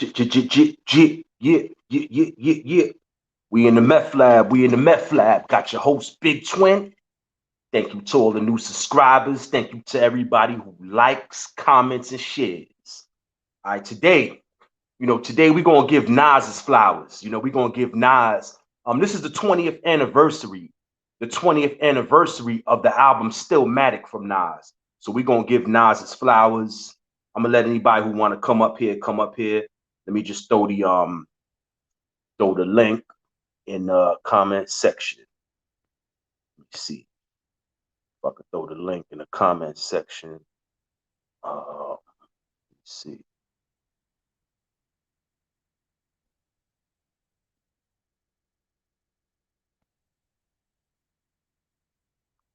Yeah, yeah, yeah, yeah, yeah. We in the meth lab. We in the meth lab. Got your host, Big Twin. Thank you to all the new subscribers. Thank you to everybody who likes, comments, and shares. All right, today we're gonna give Nas his flowers. We're gonna give Nas. This is the 20th anniversary, of the album Stillmatic from Nas. So we're gonna give Nas his flowers. I'm gonna let anybody who want to come up here, come up here. Let me just throw the link in the comment section. Let me see if I could throw the link in the comment section. Let's see.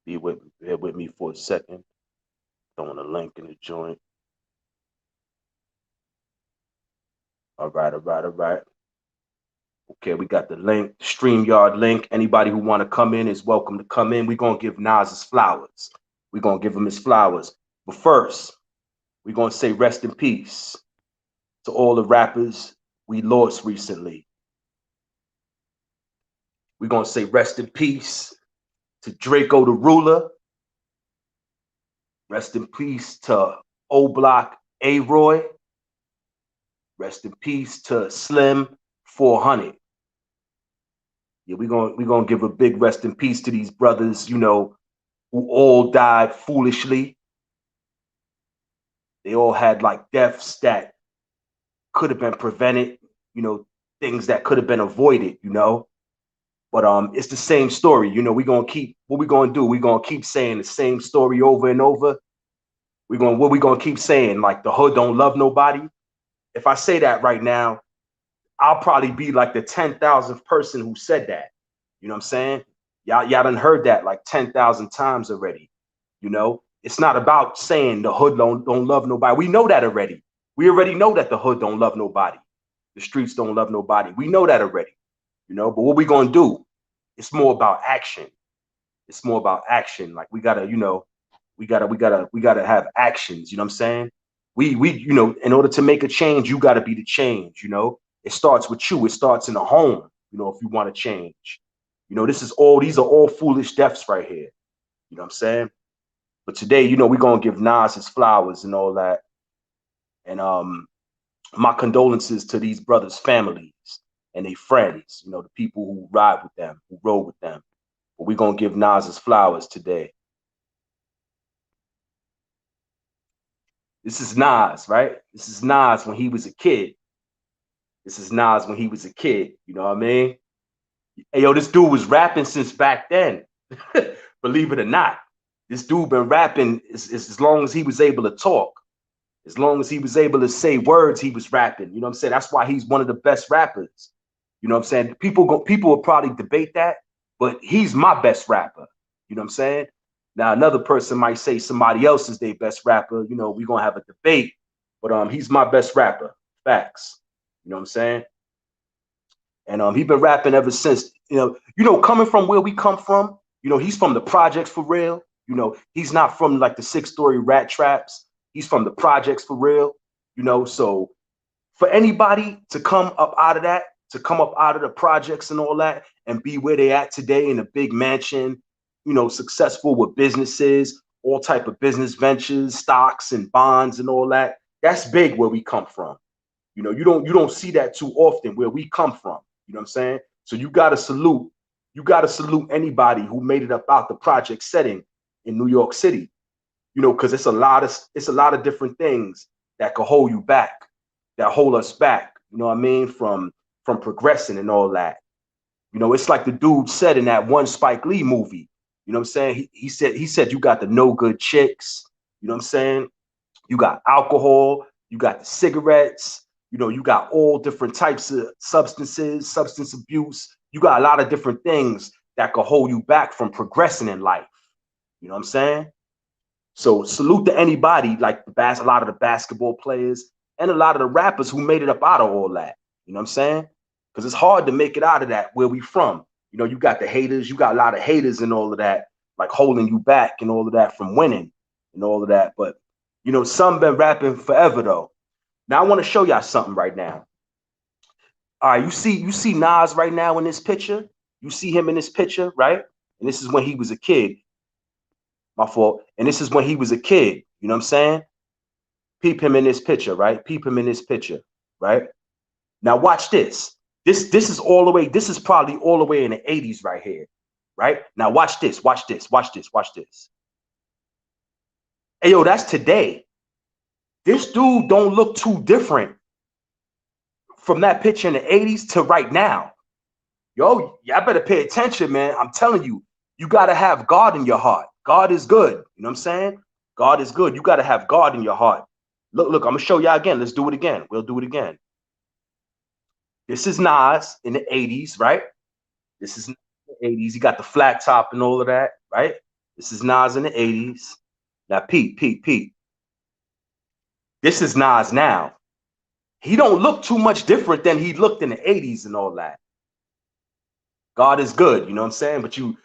Bear with me for a second. Throwing a link in the joint. All right. Okay, we got the link, StreamYard link. Anybody who want to come in is welcome to come in. We're going to give Nas his flowers. We're going to give him his flowers. But first, we're going to say rest in peace to all the rappers we lost recently. We're going to say rest in peace to Draco the Ruler. Rest in peace to O Block A-Roy. Rest in peace to Slim 400. Yeah, we're gonna give a big rest in peace to these brothers, who all died foolishly. They all had like deaths that could have been prevented, things that could have been avoided, But it's the same story, we're gonna keep what we're gonna do. We're gonna keep saying the same story over and over. What we gonna keep saying, like the hood don't love nobody. If I say that right now, I'll probably be like the 10,000th person who said that. You know what I'm saying? Y'all done heard that like 10,000 times already. It's not about saying the hood don't love nobody. We know that already. We already know that the hood don't love nobody. The streets don't love nobody. We know that already. But what we gonna do? It's more about action. It's more about action. Like we gotta have actions. You know what I'm saying? We in order to make a change, you gotta be the change. It starts with you. It starts in the home. If you want to change. These are all foolish deaths right here. You know what I'm saying? But today, we're gonna give Nas his flowers and all that. And my condolences to these brothers' families and their friends, the people who ride with them, who roll with them. But we're gonna give Nas his flowers today. This is Nas, right? This is Nas when he was a kid. This is Nas when he was a kid. You know what I mean? Hey, yo, this dude was rapping since back then. Believe it or not. This dude been rapping as long as he was able to talk. As long as he was able to say words, he was rapping. You know what I'm saying? That's why he's one of the best rappers. You know what I'm saying? People will probably debate that, but he's my best rapper. You know what I'm saying? Now, another person might say somebody else is their best rapper. We're going to have a debate, but he's my best rapper. Facts. You know what I'm saying? And he's been rapping ever since, coming from where we come from, he's from the projects for real. He's not from like the 6-story rat traps. He's from the projects for real, so for anybody to come up out of that, to come up out of the projects and all that and be where they at today in a big mansion, successful with businesses, all type of business ventures, stocks and bonds and all that. That's big where we come from. You don't see that too often where we come from. You know what I'm saying? So you got to salute anybody who made it up out the project setting in New York City. Because it's a lot of different things that could hold you back, that hold us back. You know what I mean? From progressing and all that. It's like the dude said in that one Spike Lee movie. You know what I'm saying? He said you got the no good chicks. You know what I'm saying? You got alcohol. You got the cigarettes. You got all different types of substances, substance abuse. You got a lot of different things that could hold you back from progressing in life. You know what I'm saying? So salute to anybody like a lot of the basketball players and a lot of the rappers who made it up out of all that. You know what I'm saying? Because it's hard to make it out of that where we from. You got the haters. You got a lot of haters and all of that, like holding you back and all of that from winning and all of that. But, some been rapping forever, though. Now, I want to show y'all something right now. All right, you see Nas right now in this picture. You see him in this picture, right? And this is when he was a kid. My fault. And this is when he was a kid. You know what I'm saying? Peep him in this picture, right? Peep him in this picture, right? Now watch this. This is all the way. This is probably all the way in the 80s right here, right? Now watch this. Watch this. Watch this. Watch this. Hey yo, that's today. This dude don't look too different from that picture in the 80s to right now. Yo, y'all better pay attention, man. I'm telling you, you got to have God in your heart. God is good. You know what I'm saying? God is good. You got to have God in your heart. Look, I'm going to show y'all again. Let's do it again. We'll do it again. This is Nas in the 80s, right? This is in the 80s. He got the flat top and all of that, right? This is Nas in the 80s. Now, Pete. This is Nas now. He don't look too much different than he looked in the 80s and all that. God is good, you know what I'm saying? But you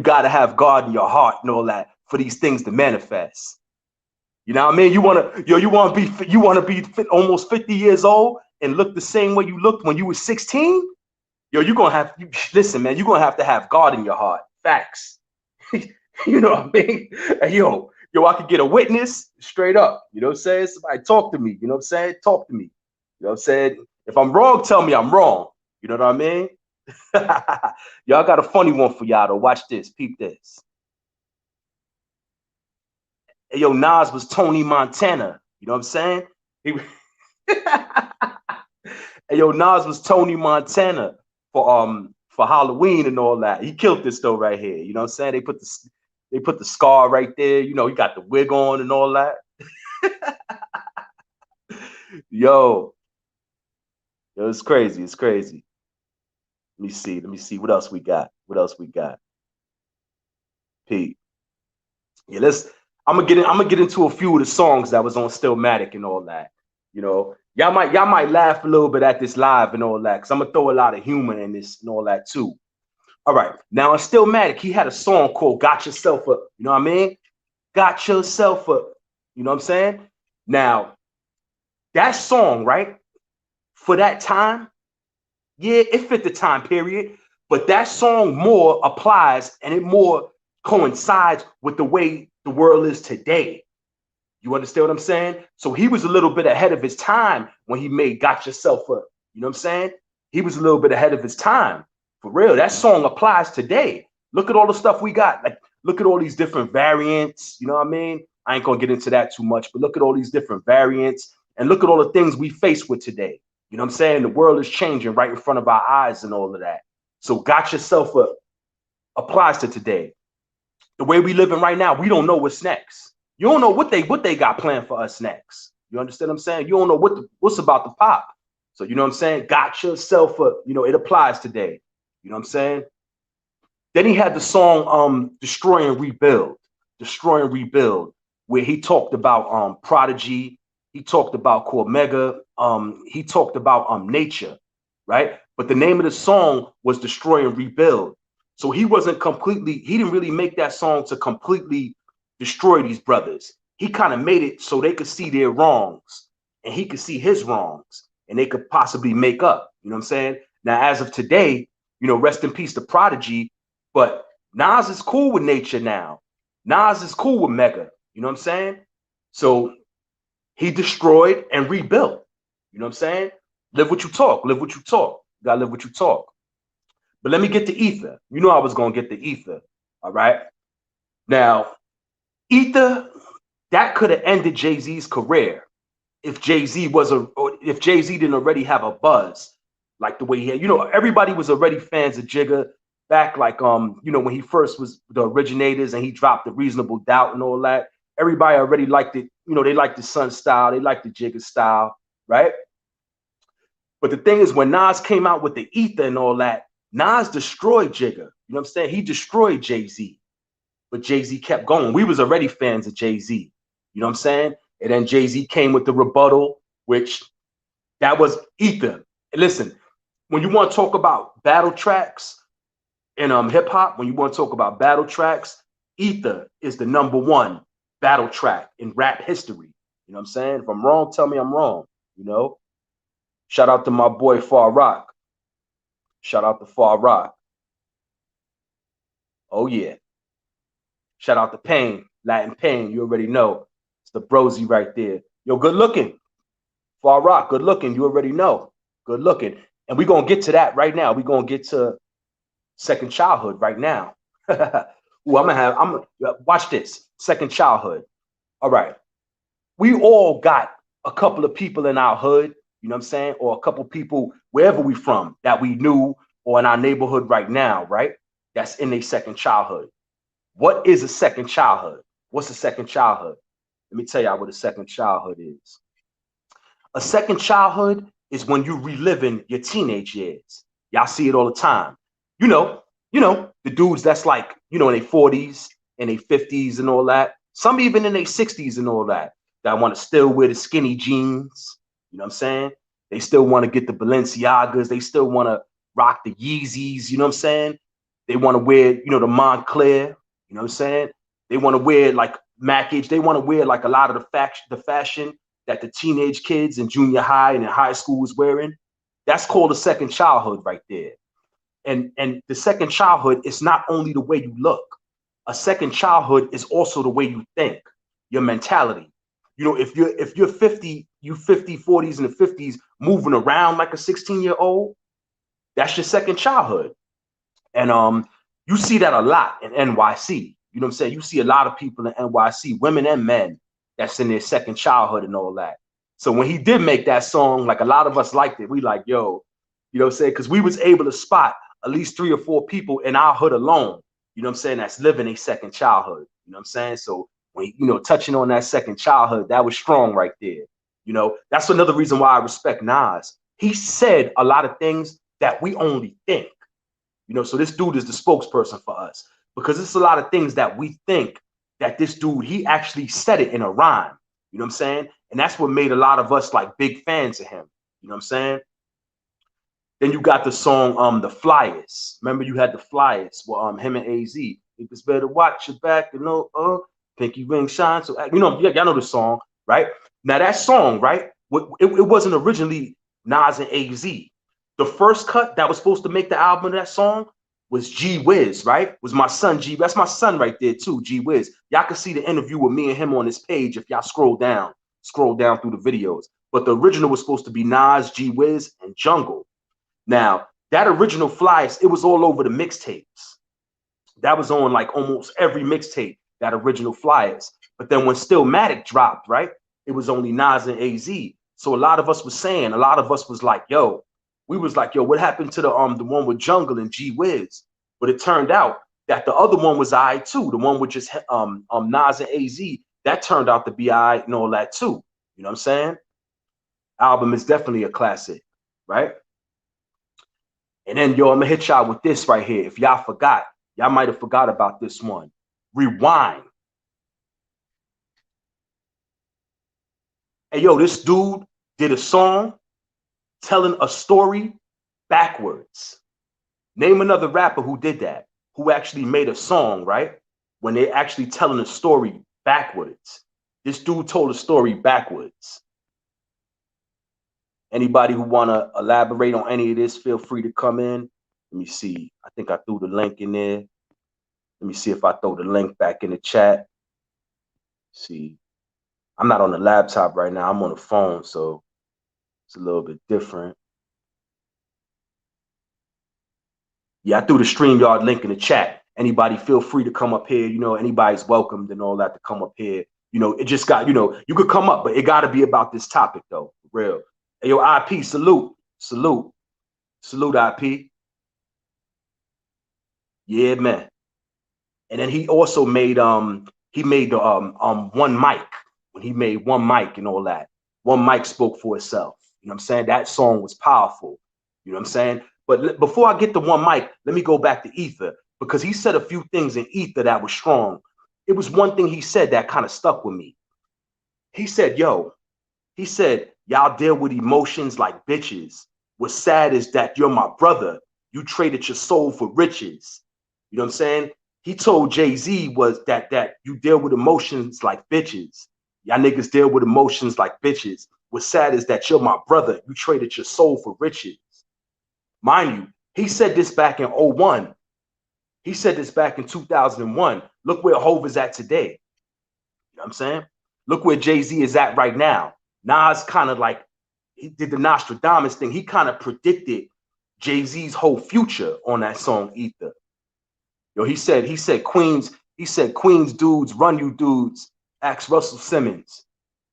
got to have God in your heart and all that for these things to manifest. You know what I mean? You want to be almost 50 years old and look the same way you looked when you were 16? Yo, listen, man, you're going to have God in your heart. Facts. You know what I mean? And yo, I could get a witness straight up. You know what I'm saying? Somebody talk to me. You know what I'm saying? Talk to me. You know what I'm saying? If I'm wrong, tell me I'm wrong. You know what I mean? Y'all got a funny one for y'all though. Watch this. Peep this. Hey, yo, Nas was Tony Montana. You know what I'm saying? Hey, yo, Nas was Tony Montana for Halloween and all that. He killed this though right here. You know what I'm saying? They put the scar right there. You know, he got the wig on and all that. Yo, it's crazy. It's crazy. Let me see. What else we got? Pete. Yeah, I'm gonna get into a few of the songs that was on Stillmatic and all that. You know, y'all might laugh a little bit at this live and all that, because I'm gonna throw a lot of humor in this and all that too. All right. Now in Stillmatic, he had a song called Got Yourself Up. You know what I mean? Got Yourself Up. You know what I'm saying? Now, that song, right? For that time, yeah, it fit the time period, but that song more applies and it more coincides with the way the world is today. You understand what I'm saying? So he was a little bit ahead of his time when he made Got Yourself Up. You know what I'm saying? He was a little bit ahead of his time. For real, that song applies today. Look at all the stuff we got. Like, look at all these different variants. You know what I mean? I ain't gonna get into that too much, but look at all these different variants and look at all the things we face with today. You know what I'm saying? The world is changing right in front of our eyes and all of that. So Got Yourself Up applies to today. The way we living right now, we don't know what's next. You don't know what they got planned for us next. You understand what I'm saying? You don't know what's about to pop. So you know what I'm saying? Got Yourself Up. You know, it applies today. You know what I'm saying? Then he had the song Destroy and Rebuild, where he talked about Prodigy, he talked about Cormega, he talked about nature, right? But the name of the song was Destroy and Rebuild. So he didn't really make that song to completely destroy these brothers. He kind of made it so they could see their wrongs and he could see his wrongs and they could possibly make up. You know what I'm saying? Now, as of today, you know, rest in peace to Prodigy, but Nas is cool with nature now. Nas is cool with Mega. You know what I'm saying? So he destroyed and rebuilt. You know what I'm saying? Live what you talk. Live what you talk. You gotta live what you talk. But let me get to Ether. You know I was gonna get to Ether. All right. Now, Ether, that could have ended Jay-Z's career if Jay-Z didn't already have a buzz like the way he had. You know, everybody was already fans of Jigga back, like you know, when he first was the originators and he dropped the Reasonable Doubt and all that. Everybody already liked it. You know, they liked the Sun style, they liked the Jigga style, right? But the thing is, when Nas came out with the Ether and all that, Nas destroyed Jigga. You know what I'm saying? He destroyed Jay-Z, but Jay-Z kept going. We was already fans of Jay-Z. You know what I'm saying? And then Jay-Z came with the rebuttal, which that was Ether. And listen, when you want to talk about battle tracks in hip hop, when you want to talk about battle tracks, Ether is the #1 battle track in rap history. You know what I'm saying? If I'm wrong, tell me I'm wrong. You know, shout out to my boy Far Rock. Shout out to Far Rock. Oh yeah. Shout out to Pain, Latin Pain. You already know. It's the brosy right there. Yo, good looking. Far Rock, good looking. You already know. Good looking. And we're gonna get to that right now. We're gonna get to Second Childhood right now. Ooh, I'm watch this. Second Childhood. All right. We all got a couple of people in our hood, you know what I'm saying? Or a couple people wherever we from that we knew or in our neighborhood right now, right? That's in their second childhood. What is a second childhood? What's a second childhood? Let me tell y'all what a second childhood is. A second childhood is when you reliving your teenage years. Y'all see it all the time. The dudes that's like, in their 40s and their 50s and all that. Some even in their 60s and all that want to still wear the skinny jeans. You know what I'm saying? They still want to get the Balenciagas. They still want to rock the Yeezys. You know what I'm saying? They want to wear, the Montclair. You know what I'm saying? They want to wear like Mac-Age. They want to wear like a lot of the fashion that the teenage kids in junior high and in high school was wearing. That's called a second childhood right there. And the second childhood is not only the way you look. A second childhood is also the way you think, your mentality. If you're 50, you 50, 40s and the 50s moving around like a 16-year-old, that's your second childhood. And you see that a lot in NYC. You know what I'm saying? You see a lot of people in NYC, women and men, that's in their second childhood and all that. So when he did make that song, like a lot of us liked it. We like, yo, you know what I'm saying? Because we was able to spot at least 3 or 4 people in our hood alone, you know what I'm saying, that's living a second childhood. You know what I'm saying? So when, touching on that second childhood, that was strong right there. That's another reason why I respect Nas. He said a lot of things that we only think. So this dude is the spokesperson for us because it's a lot of things that we think that this dude, he actually said it in a rhyme. You know what I'm saying? And that's what made a lot of us like big fans of him. You know what I'm saying? Then you got the song The Flyers. Remember you had The Flyers with him and AZ. It's better watch your back, pinky ring shine. So y'all know the song, right? Now that song, right? It wasn't originally Nas and AZ. The first cut that was supposed to make the album of that song was G Wiz, right? Was my son G. That's my son right there too, G Wiz. Y'all can see the interview with me and him on this page if y'all scroll down through the videos. But the original was supposed to be Nas, G Wiz, and Jungle. Now, that original Flyers, it was all over the mixtapes. That was on like almost every mixtape, that original Flyers. But then when Stillmatic dropped, right, it was only Nas and AZ. So a lot of us was like, yo, what happened to the one with Jungle and G Wiz? But it turned out that the other one was I too. The one with just Nas and AZ, that turned out to be I and all that too. You know what I'm saying? Album is definitely a classic, right? And then, yo, I'm gonna hit y'all with this right here. If y'all forgot, y'all might have forgot about this one. Rewind. Hey, yo, this dude did a song telling a story backwards. Name another rapper who did that, who actually made a song, right? When they're actually telling a story backwards. This dude told a story backwards. Anybody who want to elaborate on any of this, feel free to come in. Let me see. I think I threw the link in there. Let me see if I throw the link back in the chat. See, I'm not on the laptop right now. I'm on the phone, so it's a little bit different. Yeah, I threw the StreamYard link in the chat. Anybody feel free to come up here. Anybody's welcomed and all that to come up here. It just got, you could come up, but it got to be about this topic, though. For real. Hey, yo, IP, salute. Salute, IP. Yeah, man. And then he also made the One Mic. When he made One Mic and all that. One Mic spoke for itself. You know what I'm saying? That song was powerful. You know what I'm saying? But before I get to One Mic, let me go back to Ether, because he said a few things in Ether that was strong. It was one thing he said that kind of stuck with me. He said, y'all deal with emotions like bitches. What's sad is that you're my brother. You traded your soul for riches. You know what I'm saying? He told Jay-Z was that you deal with emotions like bitches. Y'all niggas deal with emotions like bitches. What's sad is that you're my brother. You traded your soul for riches. Mind you, He said this back in '01. He said this back in 2001. Look where Hov is at today. You know what I'm saying? Look where Jay-Z is at right now. Nas kind of like, he did the Nostradamus thing. He kind of predicted Jay-Z's whole future on that song Ether. Yo, he said Queens dudes, run you dudes, ask Russell Simmons.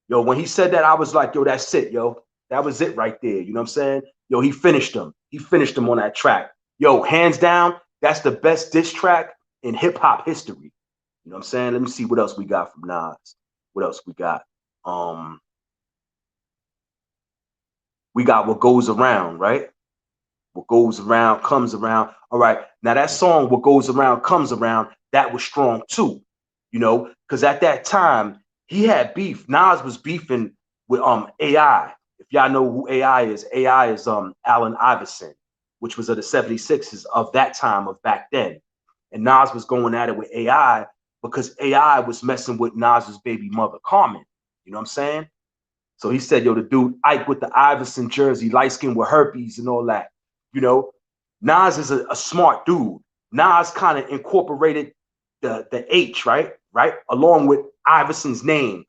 Yo, when he said that, I was like, yo, that's it, yo. That was it right there. You know what I'm saying? Yo, he finished him. He finished him on that track. Yo, hands down, that's the best diss track in hip hop history. You know what I'm saying? Let me see what else we got from Nas. What else we got? We got What Goes Around, right? What goes around comes around. All right. Now that song, What Goes Around Comes Around, that was strong too. You know, because at that time he had beef. Nas was beefing with AI. If y'all know who AI is Allen Iverson, which was of the 76ers of that time of back then. And Nas was going at it with AI because AI was messing with Nas's baby mother, Carmen. You know what I'm saying? So he said, yo, the dude Ike with the Iverson jersey, light skin with herpes and all that. You know, Nas is a smart dude. Nas kind of incorporated the H, right? Along with Iverson's name.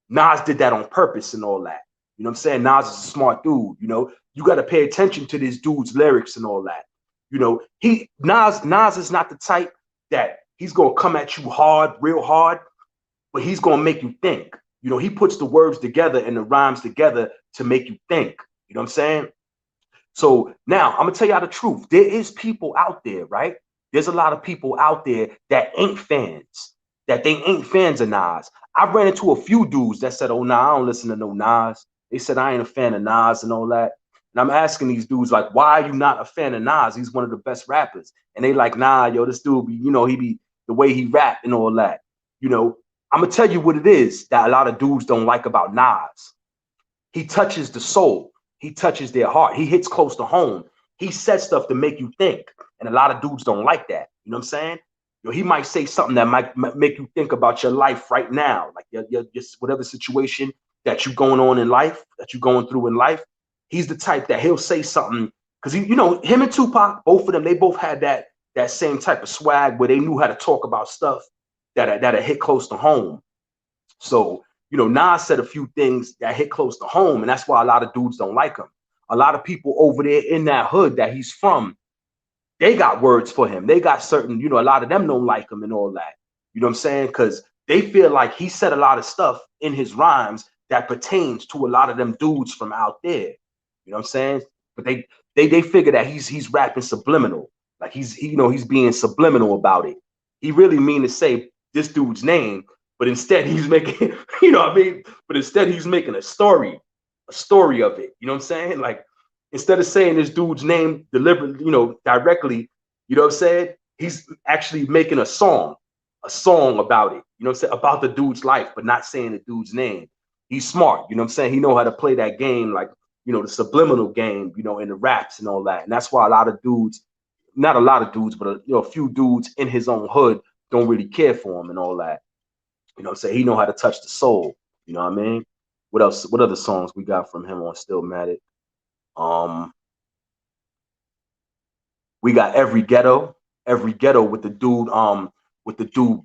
Nas did that on purpose and all that. You know what I'm saying? Nas is a smart dude. You know, you got to pay attention to this dude's lyrics and all that. You know, Nas is not the type that he's gonna come at you hard, real hard, but he's gonna make you think. You know, he puts the words together and the rhymes together to make you think. You know what I'm saying? So now I'm gonna tell y'all the truth. There is people out there, right? There's a lot of people out there that ain't fans, that they ain't fans of Nas. I ran into a few dudes that said, "Oh, nah, I don't listen to no Nas." They said I ain't a fan of Nas and all that. And I'm asking these dudes like, "Why are you not a fan of Nas? He's one of the best rappers." And they like, "Nah, yo, this dude be, you know, he be the way he rap and all that." You know, I'm gonna tell you what it is that a lot of dudes don't like about Nas. He touches the soul. He touches their heart. He hits close to home. He says stuff to make you think. And a lot of dudes don't like that. You know what I'm saying? You know, he might say something that might make you think about your life right now, like your whatever situation that you're going on in life, that you're going through in life. He's the type that he'll say something because you know, him and Tupac, both of them, they both had that same type of swag where they knew how to talk about stuff that hit close to home. So, you know, Nas said a few things that hit close to home, and that's why a lot of dudes don't like him. A lot of people over there in that hood that he's from, they got words for him. They got certain, you know, a lot of them don't like him and all that. You know what I'm saying? Because they feel like he said a lot of stuff in his rhymes that pertains to a lot of them dudes from out there. You know what I'm saying? But they figure that he's rapping subliminal, like you know, he's being subliminal about it. He really mean to say this dude's name, but instead he's making, you know what I mean? But instead he's making a story of it. You know what I'm saying? Like instead of saying this dude's name deliberately, you know, directly, you know what I'm saying? He's actually making a song about it, you know what I'm saying? About the dude's life, but not saying the dude's name. He's smart, you know what I'm saying? He know how to play that game, like, you know, the subliminal game, you know, in the raps and all that. And that's why a lot of dudes, not a lot of dudes, but you know, a few dudes in his own hood don't really care for him and all that. You know what I'm saying? He know how to touch the soul. You know what I mean? What else? What other songs we got from him on Stillmatic? Um, we got every ghetto with the dude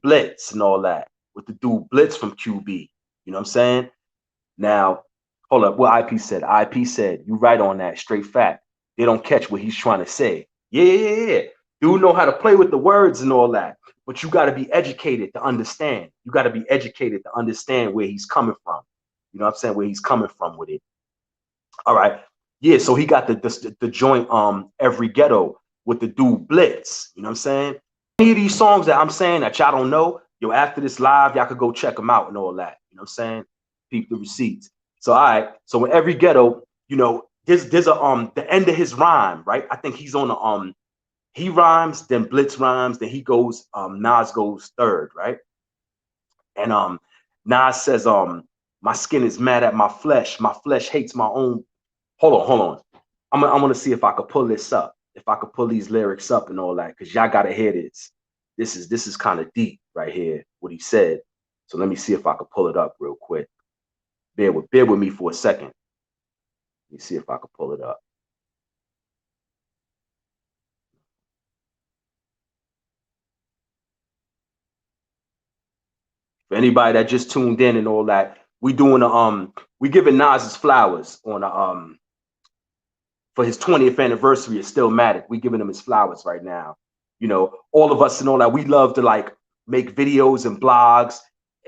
Blitz and all that, with the dude Blitz from QB. You know what I'm saying? Now, hold up, what IP said? IP said, you right on that, straight fact. They don't catch what he's trying to say. Yeah. Dude know how to play with the words and all that. But you got to be educated to understand. You got to be educated to understand where he's coming from. You know what I'm saying? Where he's coming from with it. All right. Yeah, so he got the joint every ghetto with the dude Blitz. You know what I'm saying? Any of these songs that I'm saying that y'all don't know, yo, after this live, y'all could go check them out and all that. You know what I'm saying? Peep the receipts. So all right. So in every ghetto, you know, there's a the end of his rhyme, right? I think he's on the he rhymes, then Blitz rhymes, then he goes, Nas goes third, right? And Nas says, my skin is mad at my flesh hates my own. Hold on. I'm gonna see if I could pull this up, if I could pull these lyrics up and all that, because y'all gotta hear this. This is kind of deep right here, what he said. So let me see if I could pull it up real quick. Bear with me for a second. Let me see if I could pull it up. Anybody that just tuned in and all that, we doing we giving Nas his flowers on for his 20th anniversary of Stillmatic. We giving him his flowers right now. You know, all of us and all that, we love to like make videos and blogs,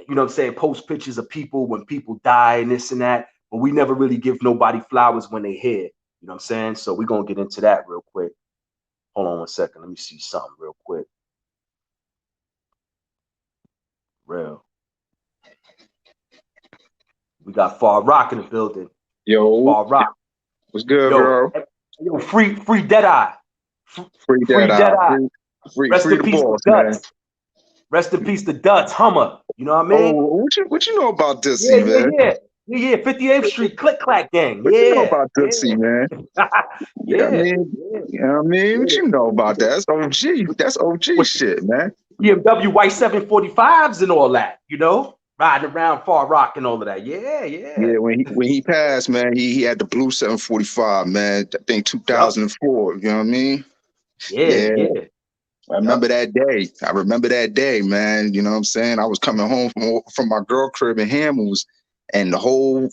you know what I'm saying, post pictures of people when people die and this and that, but we never really give nobody flowers when they here. You know what I'm saying? So we're gonna get into that real quick. Hold on one second. Let me see something real quick. Real. We got Far Rock in the building. Yo. Far Rock. What's good, bro? Yo, free Deadeye. Free Deadeye. Rest in peace to Duts. Rest in peace to Duts, Hummer. You know what I mean? Oh, what you know about Dutzy, man? Yeah. 58th Street Click Clack Gang. What you know about Dutzy, man? Yeah. I mean, you know what I mean? What you know about that? That's OG. That's OG shit, man. BMW white 745s and all that, you know? Riding around Far Rock and all of that. Yeah. Yeah, when he passed, man, he had the blue 745, man. I think 2004. You know what I mean? Yeah. I remember that day. I remember that day, man. You know what I'm saying? I was coming home from my girl crib in Hamels, and the whole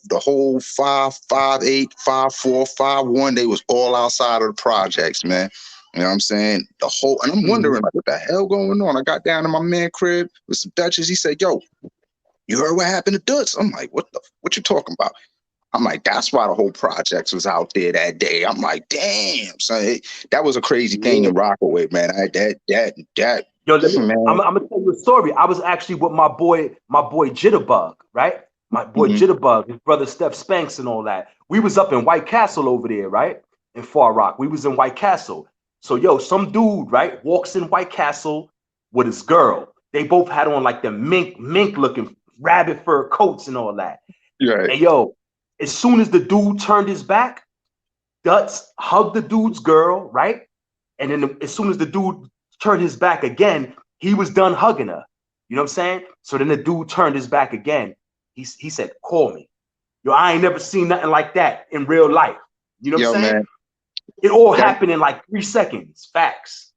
558, 54, 51, they was all outside of the projects, man. You know what I'm saying? And I'm wondering, like, what the hell going on? I got down to my man crib with some Dutchess. He said, yo, you heard what happened to Dutz? I'm like, what you talking about? I'm like, that's why the whole projects was out there that day. I'm like, damn, son, that was a crazy thing in Rockaway, man. That. Yo, I'm gonna tell you a story. I was actually with my boy Jitterbug, right? My boy Jitterbug, his brother Steph Spanks and all that. We was up in White Castle over there, right? In Far Rock. We was in White Castle. So, yo, some dude, right, walks in White Castle with his girl. They both had on like the mink looking rabbit fur coats and all that. Right. And yo, as soon as the dude turned his back, Dutz hugged the dude's girl, right? And then as soon as the dude turned his back again, he was done hugging her. You know what I'm saying? So then the dude turned his back again. He said, call me. Yo, I ain't never seen nothing like that in real life. You know what I'm saying? Man, it all happened in like 3 seconds. Facts.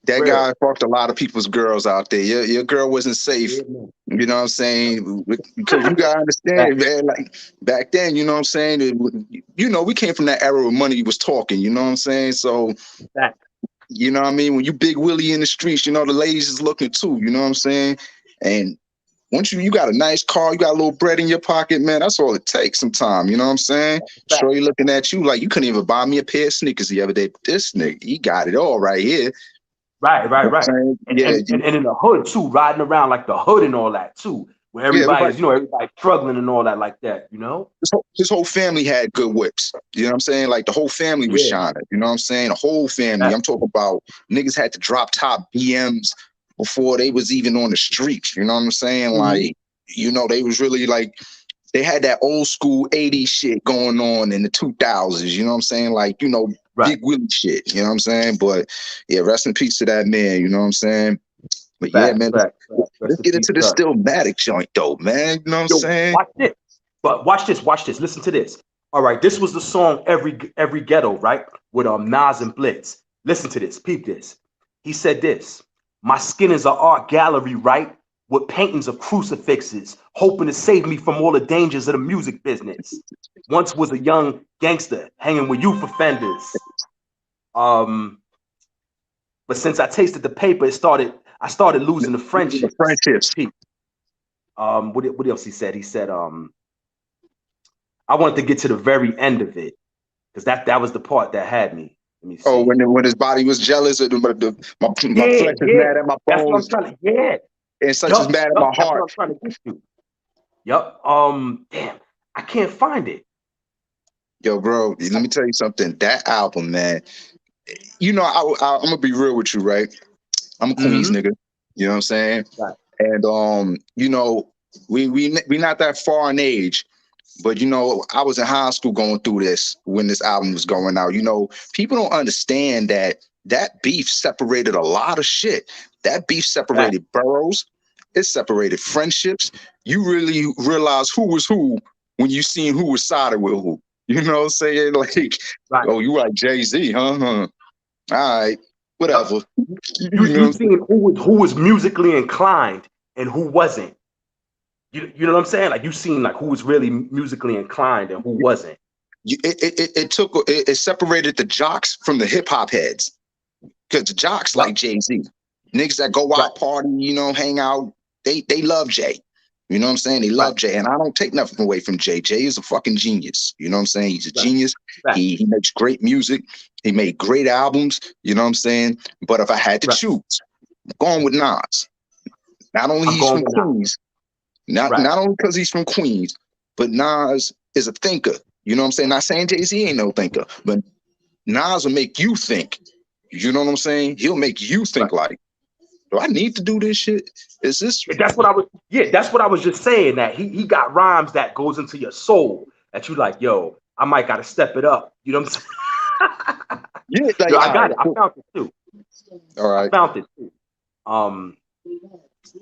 That guy fucked a lot of people's girls out there. Your girl wasn't safe. Yeah, you know what I'm saying? Because you gotta understand, man, like back then, you know what I'm saying? You know, we came from that era where money was talking, you know what I'm saying? So, you know what I mean? When you Big Willie in the streets, you know, the ladies is looking too, you know what I'm saying? And once you got a nice car, you got a little bread in your pocket, man, that's all it takes sometimes, you know what I'm saying? Shorty looking at you like you couldn't even buy me a pair of sneakers the other day. But this nigga, he got it all right here. Right. And in the hood too, riding around like the hood and all that too, where everybody's, you know, everybody's struggling and all that like that, you know? His whole family had good whips. You know what I'm saying? Like the whole family was shining. You know what I'm saying? The whole family. I'm talking about niggas had to drop top BMs before they was even on the streets. You know what I'm saying? Like, you know, they was really like, they had that old school 80s shit going on in the 2000s. You know what I'm saying? Like, you know, Big Willie shit, you know what I'm saying? But yeah, rest in peace to that man, you know what I'm saying? But yeah, man, let's get into this Stillmatic joint though, man. You know what I'm saying? Watch this. But watch this. Listen to this. All right, this was the song Every Ghetto, right? With Nas and Blitz. Listen to this. Peep this. He said this. My skin is an art gallery, right? With paintings of crucifixes, hoping to save me from all the dangers of the music business. Once was a young gangster hanging with youth offenders. But since I tasted the paper, I started losing the friendships. What else he said? He said, I wanted to get to the very end of it because that was the part that had me. Let me see. Oh, when his body was jealous, my flesh is mad at my bones. That's what I'm trying to, and such is mad at my heart. That's what I'm trying to get to. Yup. Damn, I can't find it. Yo, bro, let me tell you something. That album, man. You know, I'm gonna be real with you, right? I'm a Queens nigga. You know what I'm saying? Right. And you know, we not that far in age, but you know, I was in high school going through this when this album was going out. You know, people don't understand that beef separated a lot of shit. That beef separated boroughs. It separated friendships. You really realize who was who when you seen who was sided with who. You know what I'm saying? Like, oh, you like Jay-Z, huh? All right, whatever. You seen who was musically inclined and who wasn't. You know what I'm saying? Like you seen like who was really musically inclined and who wasn't. It separated the jocks from the hip hop heads, because the jocks Yep. like Jay-Z, niggas that go Right. out party, hang out, they love Jay. You know what I'm saying? They love Right. Jay, and I don't take nothing away from Jay. Jay is a fucking genius. You know what I'm saying? He's a Right. genius. Right. He makes great music. He made great albums. You know what I'm saying? But if I had to Right. choose, I'm going with Nas. Not only I'm he's going from with Nas. Queens, not Right. not only because he's from Queens, but Nas is a thinker. You know what I'm saying? Not saying Jay-Z ain't no thinker, but Nas will make you think. You know what I'm saying? He'll make you Right. think like, do I need to do this shit? Is this That's what I was. Yeah, that's what I was just saying. That he got rhymes that goes into your soul. That you like, yo, I might got to step it up. You know what I'm saying? yeah, Yo, like I all got right, it. I found it too. all I right. found it too. Um,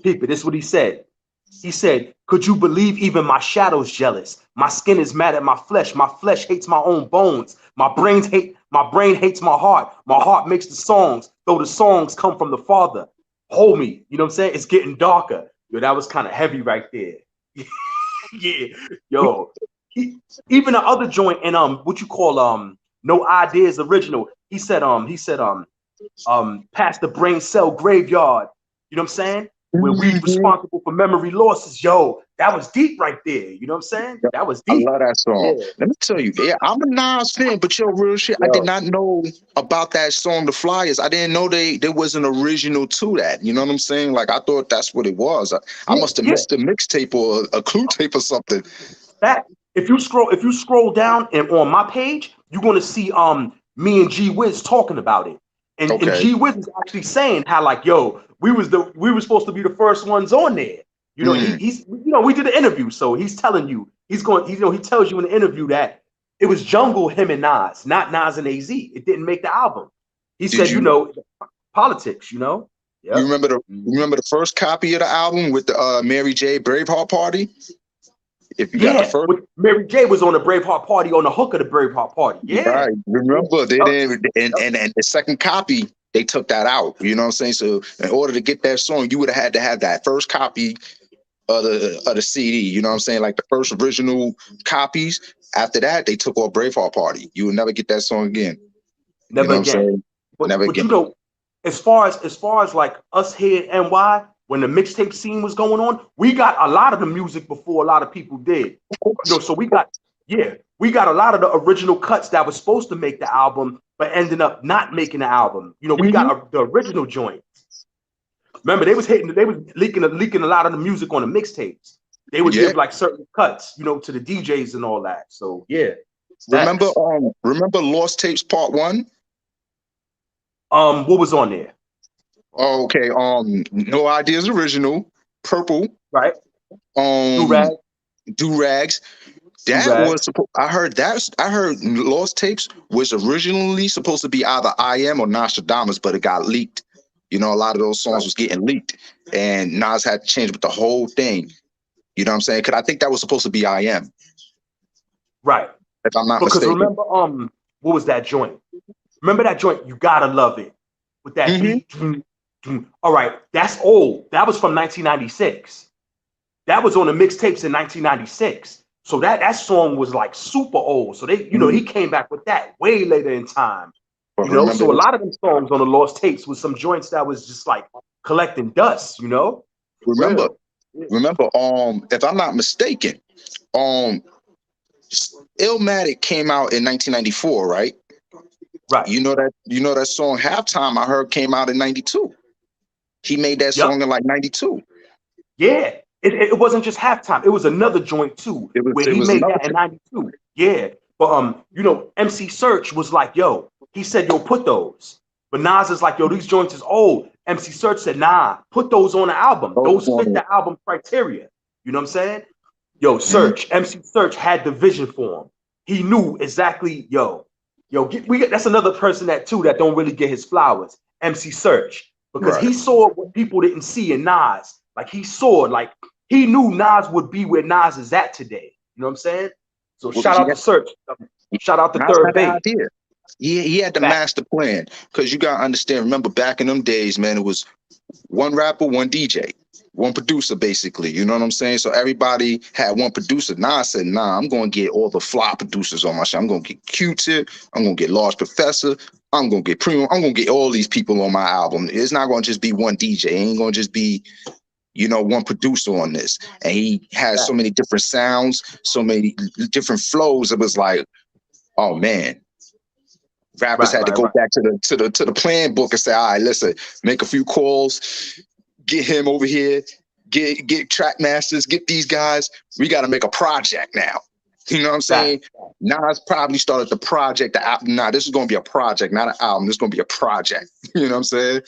People, this is what he said. He said, "Could you believe even my shadow's jealous? My skin is mad at my flesh. My flesh hates my own bones. My brain hates my heart. My heart makes the songs, though the songs come from the Father. Hold me." You know what I'm saying? It's getting darker. Yo, that was kind of heavy right there. Yeah. Yo. He, even the other joint in what you call No Ideas Original. He said past the brain cell graveyard. You know what I'm saying? Where we Mhm. responsible for memory losses. Yo, that was deep right there. You know what I'm saying? That was I deep. love that Yeah. song. Let me tell you, yeah, I'm a Nas fan, but yo, real shit, I did Yo. not know about that song, The Flyers. I didn't know there was an original to that. You know what I'm saying? Like I thought that's what it was. I Yeah, must have yeah. missed a mixtape or a clue tape or something. That if you scroll down and on my page, you're gonna see me and G Wiz talking about it. And Okay. G Wiz is actually saying how like, yo, we were supposed to be the first ones on there. You know, and Mm. we did an interview, so he's telling you, he tells you in the interview that it was Jungle, him and Nas, not Nas and AZ. It didn't make the album. He Did said, you politics, you Yep. remember the you Mhm. remember the first copy of the album with the Mary J. Braveheart party? If you got the Yeah, first. with Mary J was on the Braveheart party on the hook of the Braveheart party. Yeah. Right. Yeah. Remember, they Yep. didn't, Yep. and the second copy, they took that out. You know what I'm saying? So in order to get that song, you would have had to have that first copy of the CD. You know what I'm saying? Like the first original copies. After that, they took off Braveheart Party. You will never get that song again. You Never know what I'm again. saying? But Never but again. as far as like us here in NY, when the mixtape scene was going on, we got a lot of the music before a lot of people did. Of course. So we got a lot of the original cuts that was supposed to make the album, but ended up not making the album. We got Hmm. the original joint. Remember, they was leaking a lot of the music on the mixtapes. They would Yeah. give like certain cuts, to the DJs and all that. So yeah, Remember, facts. remember Lost Tapes Part One? What was on there? Oh, okay. No Ideas Original, Purple, Right? Do um, rag, Do Rags. do That rag. was I heard Lost Tapes was originally supposed to be either I Am or Nostradamus, but it got leaked. You know, a lot of those songs Right, was getting leaked, and Nas had to change with the whole thing. You know what I'm saying? Because I think that was supposed to be I Am, right. if I'm not Because mistaken. remember, what was that joint? Remember that joint? You gotta love it with that Hmm. beat. All right, that's old. That was from 1996. That was on the mixtapes in 1996. So that song was like super old. So he came back with that way later in time. But remember So a this. lot of them songs on the lost tapes was some joints that was just like collecting dust. For Remember, real. Yeah. remember. If I'm not mistaken, um, Illmatic came out in 1994, right? Right. You know that song Halftime I heard came out in 92. He made that Yep. song in like 92. Yeah. It wasn't just halftime. It was another joint too, It was where it he was made another that in 92. Yeah. But MC Search was like, yo, he said, yo, put those. But Nas is like, yo, these joints is old. MC Search said, nah, put those on the album. those Those on fit it. the album criteria. You know what I'm saying? Yo, Mhm. MC Search had the vision for him. He knew exactly, that's another person that don't really get his flowers, MC Search, because Right. he saw what people didn't see in Nas. Like he knew Nas would be where Nas is at today. You know what I'm saying? So Well, shout out to Search. Shout out to Nas Third had the Base. idea. He had the Fact. master plan, because you gotta understand. Remember, back in them days, man, it was one rapper, one DJ. one producer, basically. You know what I'm saying? So everybody had one producer. Nas said, nah, I'm going to get all the fly producers on my shit. I'm going to get Q-Tip. I'm going to get Large Professor. I'm going to get Premium. I'm going to get all these people on my album. It's not going to just be one DJ. It ain't going to just be, you know, one producer on this. And he has so many different sounds, so many different flows. It was like, oh, man. Rappers had to go back to the plan book and say, all right, listen, make a few calls, get him over here, get track masters, get these guys. We got to make a project now. You know what I'm saying? Nas probably started the project. This is going to be a project, not an album. This is going to be a project. You know what I'm saying?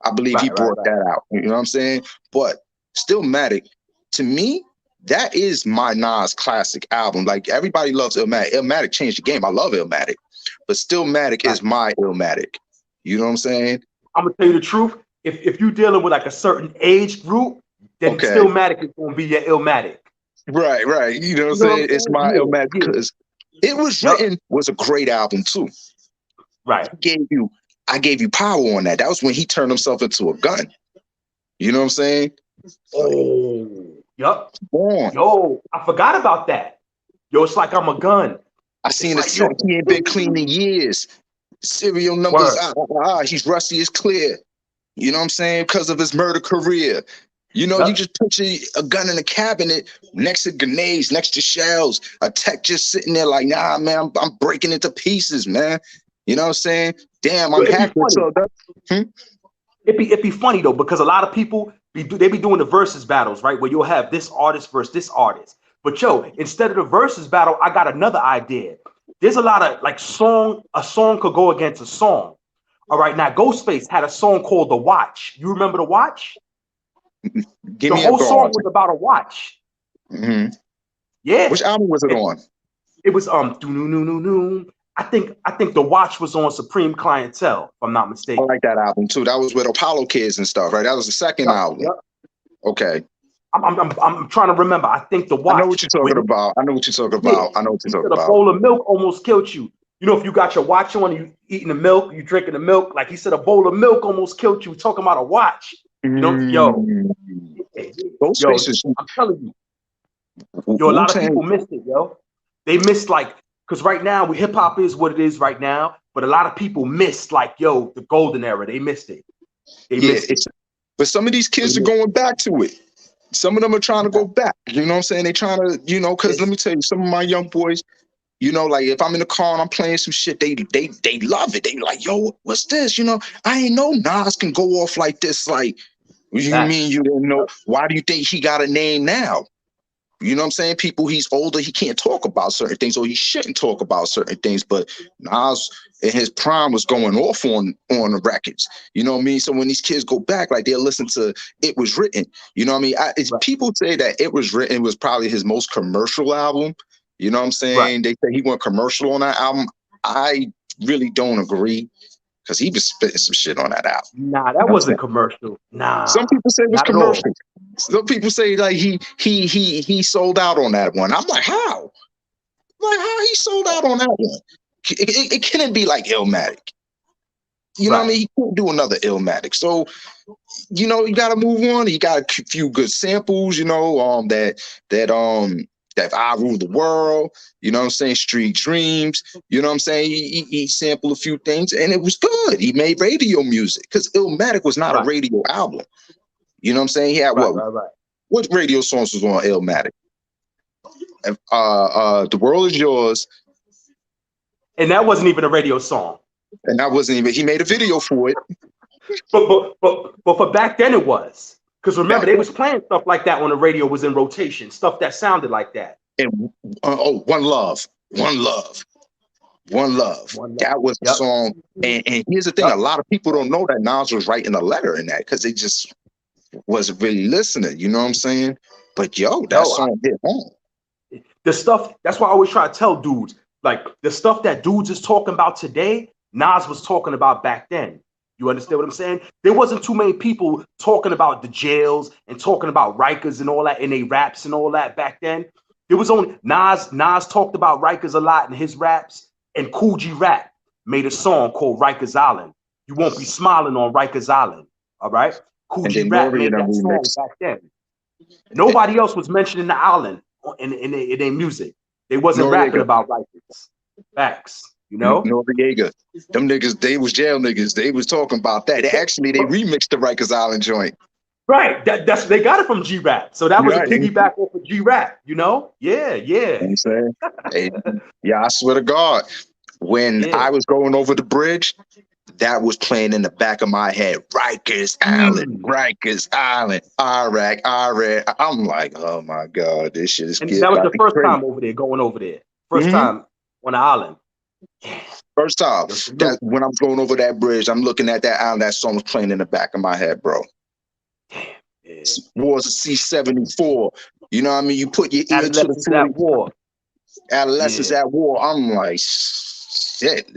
I believe he brought that out. You know what I'm saying? But Stillmatic, to me, that is my Nas classic album. Like, everybody loves Illmatic. Illmatic changed the game. I love Illmatic. But Stillmatic is my Illmatic. You know what I'm saying? I'm gonna tell you the truth. If you're dealing with like a certain age group, then Stillmatic is gonna be your Illmatic. Right. You know what I'm saying? It's my Illmatic because It Was Written was a great album too. Right. I gave you power on that. That was when he turned himself into a gun. You know what I'm saying? Oh, yup. Yo, I forgot about that. Yo, it's like I'm a gun. I seen it. He ain't been clean in years. Serial numbers, he's rusty as clear. You know what I'm saying? Because of his murder career. You know, you just picture a gun in a cabinet next to grenades, next to shells, a tech just sitting there like, nah, man, I'm breaking into pieces, man. You know what I'm saying? Damn, I'm happy. It'd be funny though, because a lot of people they be doing the versus battles, right? Where you'll have this artist versus this artist. But yo, instead of the versus battle, I got another idea. There's a lot of like a song could go against a song. All right, now Ghostface had a song called The Watch. You remember The Watch? The whole song was about a watch. Mm-hmm. Yeah. Which album was it on? It was I think The Watch was on Supreme Clientele, if I'm not mistaken. I like that album too. That was with Apollo Kids and stuff, right? That was the second album. Yep. Okay. I'm trying to remember. I think The Watch. I know what you're talking about. I know what you're talking about. A bowl of milk almost killed you. You know, if you got your watch on, you eating the milk, you drinking the milk. Like he said, a bowl of milk almost killed you. Talking about a watch. You know, yo, I'm telling you, a lot of people missed it, yo. They missed because right now hip hop is what it is right now, but a lot of people missed the golden era. They missed it. They missed it. But some of these kids are going back to it. Some of them are trying to go back. You know what I'm saying? They trying to, because let me tell you, some of my young boys, like if I'm in the car and I'm playing some shit, they love it. They like, yo, what's this? I ain't know Nas can go off like this. Like, you mean you didn't know? Why do you think he got a name now? You know what I'm saying? People, he's older, he can't talk about certain things, or he shouldn't talk about certain things. But Nas in his prime was going off on the records. You know what I mean? So when these kids go back, like they'll listen to It Was Written. You know what I mean? People say that It Was Written was probably his most commercial album. You know what I'm saying? Right. They say he went commercial on that album. I really don't agree. Because he was spitting some shit on that album. Nah, that wasn't commercial. Nah. Some people say it was commercial. Some people say like he sold out on that one. I'm like, how? Like, how he sold out on that one? It couldn't be like Illmatic. You know what I mean? He couldn't do another Illmatic. So, you got to move on. He got a few good samples. That I Rule the World, you know what I'm saying? Street Dreams, you know what I'm saying? He sampled a few things and it was good. He made radio music because Illmatic was not a radio album. You know what I'm saying? He had what radio songs was on Illmatic? The World Is Yours. And that wasn't even a radio song. And that wasn't even, he made a video for it. But for back then it was. Because remember, they was playing stuff like that when the radio was in rotation, stuff that sounded like that. And One Love. That was the song. And here's the thing, a lot of people don't know that Nas was writing a letter in that because they just wasn't really listening. You know what I'm saying? But that song hit home. The stuff, that's why I always try to tell dudes, like the stuff that dudes is talking about today, Nas was talking about back then. You understand what I'm saying? There wasn't too many people talking about the jails and talking about Rikers and all that in their raps and all that back then. There was only Nas talked about Rikers a lot in his raps, and Kool G Rap made a song called Rikers Island. You won't be smiling on Rikers Island. All right? Kool G Rap made that song back then. Nobody else was mentioning the island in their music. They wasn't rapping Noriega, about Rikers. Facts, you know? Noriega. Them niggas, they was jail niggas. They was talking about that. They remixed the Rikers Island joint. Right. That's they got it from G Rap. So that was a Right. piggyback off of G Rap, you know? Yeah, You know yeah. what I'm saying? Hey, yeah, I swear to God, when Yeah. I was going over the bridge, that was playing in the back of my head. Rikers Island, Rikers Island, Iraq, Iraq. I'm like, oh my God, this shit is And that was about the to first crazy. time over there, going over there. First Mm-hmm. time on the island. First time Yo, salute. that when I'm going over that bridge, I'm looking at that island. That song was playing in the back of my head, bro. Yeah. Wars of C-74. You know what I mean? You put your ear to the Adolescents floor. at war. Adolescents Yeah. at war. I'm like, shit.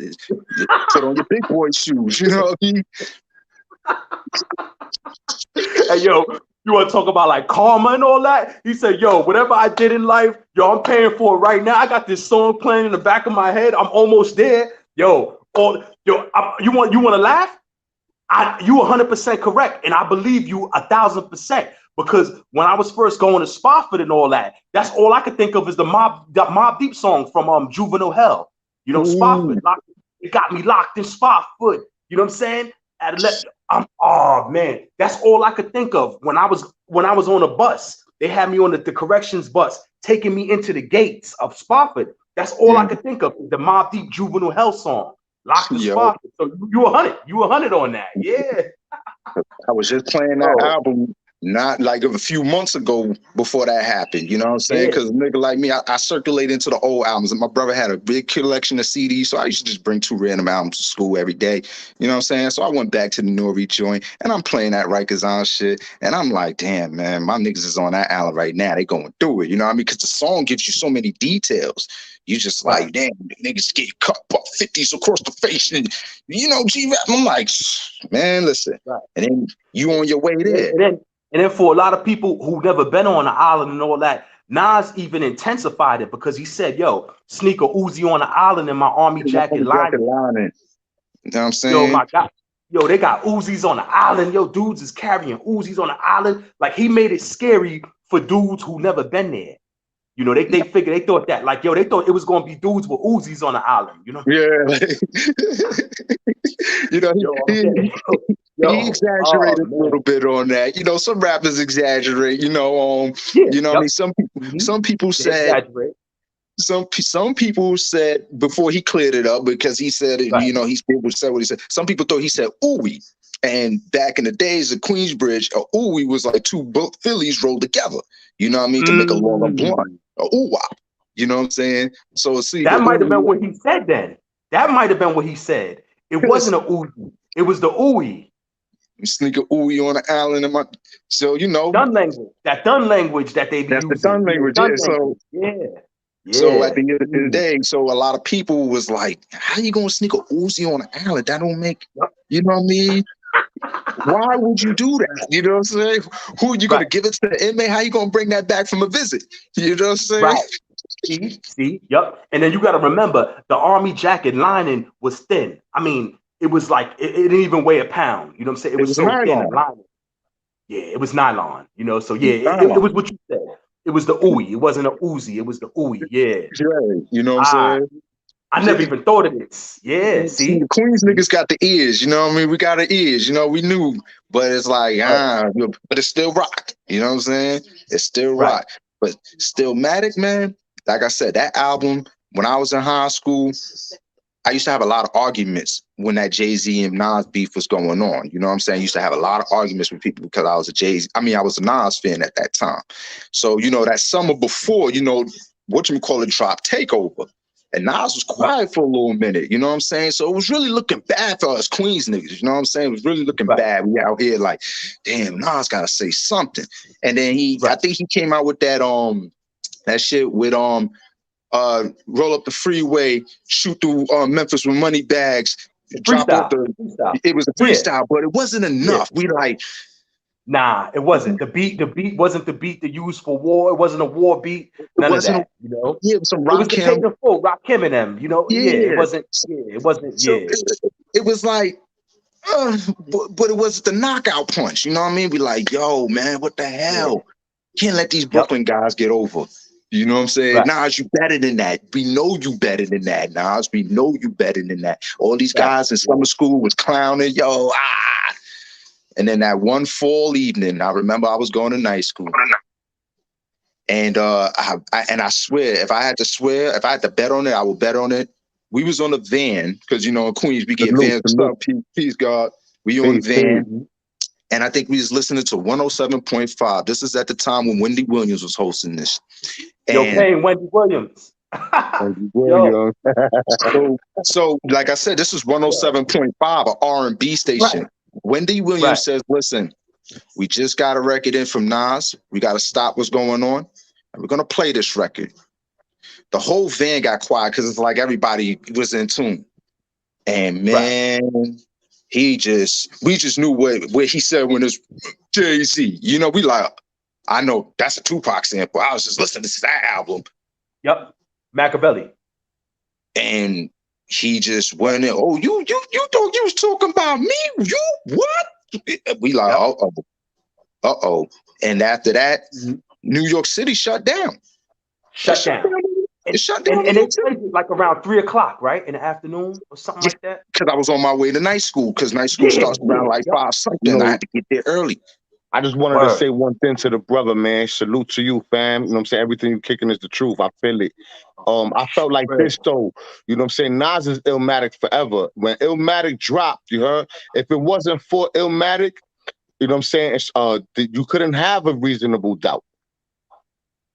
Put on your big boy shoes. You know what I mean? Hey, yo, you want to talk about like karma and all that? He said, yo, whatever I did in life, yo, I'm paying for it right now. I got this song playing in the back of my head. I'm almost there. Yo, you want to laugh? You 100% correct, and I believe you 1,000%. Because when I was first going to Spofford and all that, that's all I could think of is the Mob Deep song from Juvenile Hell. You know, Spofford. It got me locked in Spofford. You know what I'm saying? Oh man, that's all I could think of when I was on a bus. They had me on the corrections bus, taking me into the gates of Spofford. That's all I could think of. The Mob Deep Juvenile Hell song. Locked in Spofford. So you 100. You 100 on that. Yeah. I was just playing that album not like a few months ago before that happened. You know what I'm saying? Because a nigga like me, I circulate into the old albums. And my brother had a big collection of CDs, so I used to just bring 2 random albums to school every day. You know what I'm saying? So I went back to the Nori joint, and I'm playing that Rikers Island shit. And I'm like, damn, man, my niggas is on that island right now. They going through it. You know what I mean? Because the song gives you so many details. You just like, damn, niggas get cut by 50s across the face. And, you know, G-Rap. I'm like, man, listen. And then you on your way there. And then for a lot of people who never been on the island and all that, Nas even intensified it because he said, yo, sneak a Uzi on the island in my army jacket lining. You know what I'm saying? Yo, my God. Yo, they got Uzis on the island. Yo, dudes is carrying Uzis on the island. Like, he made it scary for dudes who never been there. You know, they figured, they thought that, like, yo, they thought it was going to be dudes with Uzis on the island, you know? Yeah. You know, he exaggerated a little bit on that. You know, some rappers exaggerate, you know, you know what I mean? Some people said, some people said before he cleared it up, because he said, you know, he said what he said. Some people thought he said ooey. And back in the days of Queensbridge, a ooey was like 2 Phillies rolled together, you know what I mean, to make a longer blunt, a ooh-wop. You know what I'm saying? So see, that might have been what he said then. That might have been what he said. It wasn't a ooey. It was the ooey. Sneak a ooey on the island. So, you know. Dun language. That dun language that they be using. That's the dun language. So at the end of the day, so a lot of people was like, how you going to sneak a Uzi on the island? That don't make, you know what I mean? Why would you do that? You know what I'm saying? Who are you going to give it to the inmate? How you going to bring that back from a visit? You know what I'm saying? Right. See, yep. And then you got to remember, the army jacket lining was thin. I mean, it was like, it didn't even weigh a pound. You know what I'm saying? It was so thin. Yeah, it was nylon, you know? So yeah, it was what you said. It was the ooey. It wasn't a Uzi. It was the ooey. Yeah. You know what I'm saying? I never even thought of this. Yeah, see? The Queens niggas got the ears, you know what I mean? We got the ears, you know, we knew. But it's like, but it's still rock. You know what I'm saying? It's still rock. But Stillmatic, man, like I said, that album, when I was in high school, I used to have a lot of arguments when that Jay-Z and Nas beef was going on. You know what I'm saying? I used to have a lot of arguments with people because I was a Nas fan at that time. So, you know, that summer before, you know, whatchamacallit dropped Takeover. And Nas was quiet for a little minute, you know what I'm saying? So it was really looking bad for us Queens niggas, you know what I'm saying? It was really looking bad. We out here like, damn, Nas gotta say something. And then I think he came out with that shit with roll up the freeway, shoot through Memphis with money bags, drop off it was a freestyle, but it wasn't enough. We like, nah, it wasn't. The beat wasn't the beat they used for war. It wasn't a war beat. None of that, you know. Yeah, it was some Rock Kim and them, you know. Yeah, it wasn't. Yeah, it wasn't. So it was like, but it wasn't the knockout punch. You know what I mean? We like, yo, man, what the hell? Can't let these Yep. Brooklyn guys get over. You know what I'm saying? Right. Nas, you better than that. We know you better than that, Nas. We know you better than that. All these guys in summer school was clowning, yo, ah. And then that one fall evening, I remember I was going to night school. And I swear, if I had to bet on it, I would bet on it. We was on a van, because you know in Queens we get vans. Peace, God. We on van. And I think we was listening to 107.5. This is at the time when Wendy Williams was hosting this. Yo, paying Wendy Williams. Yo. so like I said, this is 107.5, an R&B station. Right. Wendy Williams says, listen, we just got a record in from Nas. We got to stop what's going on. And we're going to play this record. The whole van got quiet because it's like everybody was in tune. And man, we just knew what he said when it's Jay-Z. You know, we like, I know that's a Tupac sample. I was just listening to that album. Yep. Machiavelli. And he just went in, oh, you thought you was talking about me? You what? We like, uh-oh. And after that, New York City shut down. It shut down. And they played it like around 3 o'clock, right? In the afternoon or something like that? Because I was on my way to night school, because night school starts around like 5 something. You know, I had to get there early. I just wanted to say one thing to the brother, man. Salute to you, fam. You know what I'm saying? Everything you kicking is the truth. I feel it. I felt like this, though. You know what I'm saying? Nas is Illmatic forever. When Illmatic dropped, you heard? If it wasn't for Illmatic, you know what I'm saying? You couldn't have a Reasonable Doubt.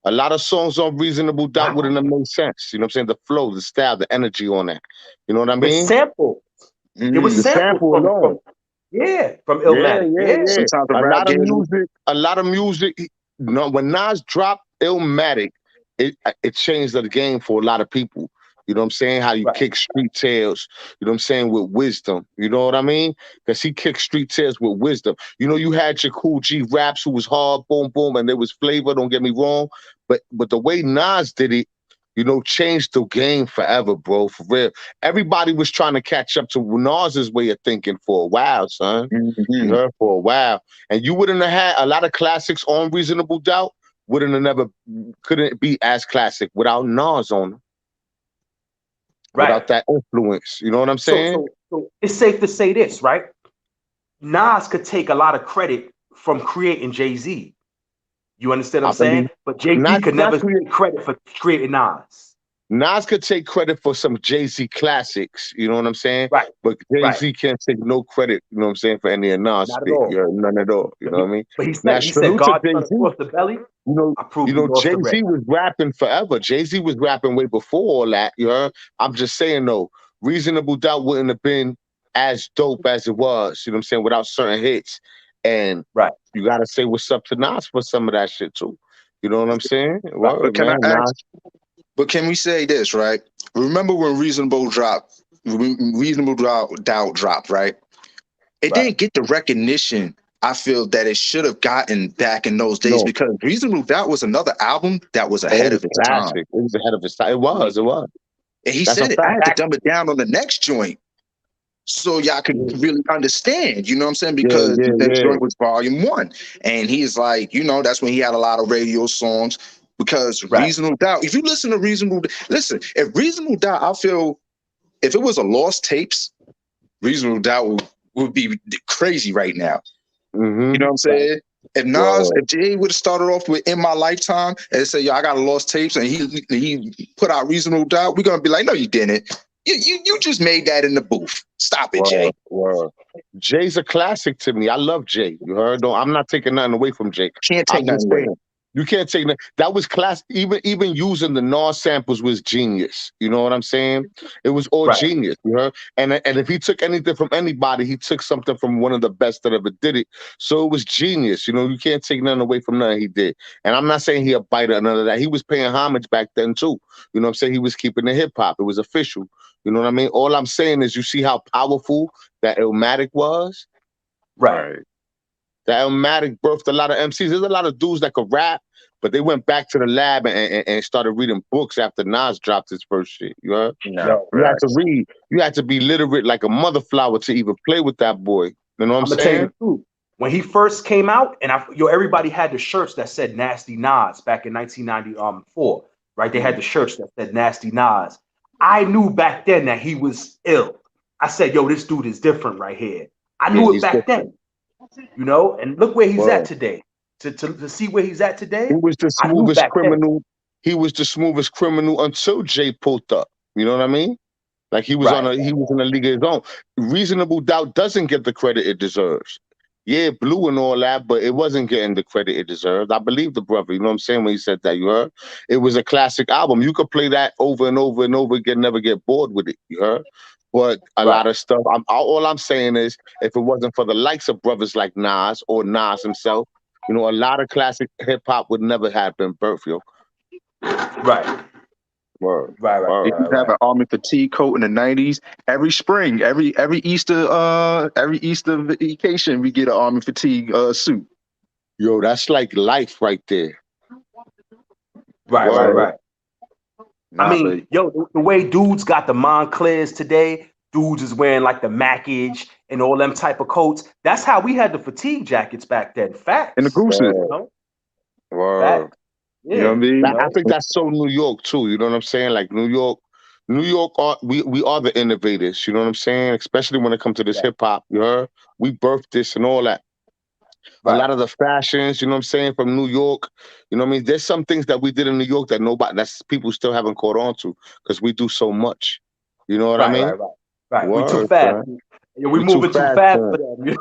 A lot of songs on Reasonable Doubt wouldn't have made sense. You know what I'm saying? The flow, the style, the energy on that. You know what I mean? The sample. It was sample alone. From Illmatic. Yeah. A lot of music. You know, when Nas dropped Illmatic, it changed the game for a lot of people. You know what I'm saying? How you kick Street Tales, you know what I'm saying, with wisdom. You know what I mean? Because he kicked Street Tales with wisdom. You know, you had your Cool G raps who was hard, boom, boom, and there was flavor, don't get me wrong. But the way Nas did it, you know, changed the game forever, bro, for real. Everybody was trying to catch up to Nas's way of thinking for a while, son. You heard, for a while. And you wouldn't have had a lot of classics on Reasonable Doubt, couldn't be as classic without Nas on them. Without that influence. You know what I'm saying? So it's safe to say this, right? Nas could take a lot of credit from creating Jay-Z. You understand what I'm saying? But Jay-Z could never take credit for creating Nas. Nas could take credit for some Jay-Z classics, you know what I'm saying? Right. But Jay-Z can't take no credit, you know what I'm saying, for any of Nas spit. None at all. You know what I mean? But he said God across the belly. You know, Jay-Z was rapping forever. Jay-Z was rapping way before all that, you heard? I'm just saying though, Reasonable Doubt wouldn't have been as dope as it was, you know what I'm saying, without certain hits. And you gotta say what's up to Nas for some of that shit too. You know what I'm saying? But can we say this, right? Remember when Reasonable Doubt dropped, right? It didn't get the recognition I feel that it should have gotten back in those days, because Reasonable Doubt was another album that was ahead of its time. It was ahead of its time. It was. And he said it. I had to dumb it down on the next joint so y'all could really understand, you know what I'm saying? Because that joint was volume 1. And he's like, you know, that's when he had a lot of radio songs. Because Reasonable Doubt, if you listen to if Reasonable Doubt, I feel if it was a lost tapes, Reasonable Doubt would be crazy right now. You know what I'm saying? If Nas, if Jay would have started off with In My Lifetime and say, yo, I got a lost tapes, and he put out Reasonable Doubt, we're gonna be like, no, you didn't. You just made that in the booth. Stop it, Jay. Jay's a classic to me. I love Jay. You heard? I'm not taking nothing away from Jay. Can't take nothing away. You can't take that. That was class. Even using the Nas samples was genius. You know what I'm saying? It was all genius. You heard? And if he took anything from anybody, he took something from one of the best that ever did it. So it was genius. You know, you can't take nothing away from nothing he did. And I'm not saying he a biter or none of that. He was paying homage back then too. You know what I'm saying? He was keeping the hip hop. It was official. You know what I mean? All I'm saying is, you see how powerful that Illmatic was? Right. That Illmatic birthed a lot of MCs. There's a lot of dudes that could rap, but they went back to the lab and started reading books after Nas dropped his first shit. You heard? You had to read. You had to be literate like a mother flower to even play with that boy. You know what I'm saying? when he first came out, and everybody had the shirts that said Nasty Nas back in 1994, right? They had the shirts that said Nasty Nas. I knew back then that he was ill. I said, yo, this dude is different right here. I knew it back then, you know, and look where he's at today. To see where he's at today, he was the I knew smoothest back criminal. then. He was the smoothest criminal until Jay pulled up. You know what I mean? Like he was he was in a league of his own. Reasonable Doubt doesn't get the credit it deserves. Yeah, Blue and all that, but it wasn't getting the credit it deserved. I believe the brother, you know what I'm saying, when he said that, you heard? It was a classic album. You could play that over and over and over again, never get bored with it, you heard? But a lot of stuff, all I'm saying is, if it wasn't for the likes of brothers like Nas or Nas himself, you know, a lot of classic hip-hop would never have been birthed, yo. Right. Word. They used to have an Army fatigue coat in the 90s. Every spring, every Easter vacation, we get an Army fatigue suit. Yo, that's like life right there. Right. I mean, yo, the way dudes got the Montclairs today, dudes is wearing like the M.E.T.H and all them type of coats. That's how we had the fatigue jackets back then. Facts. And the gooses. You know? Word. Yeah, you know what I mean? I think that's so New York too. You know what I'm saying? Like New York we are the innovators. You know what I'm saying? Especially when it comes to this hip hop. You heard? We birthed this and all that. A lot of the fashions, you know what I'm saying, from New York. You know what I mean? There's some things that we did in New York that that's people still haven't caught on to because we do so much. You know what I mean? Right. Word, we too fast. Yeah, we moving too fast for them.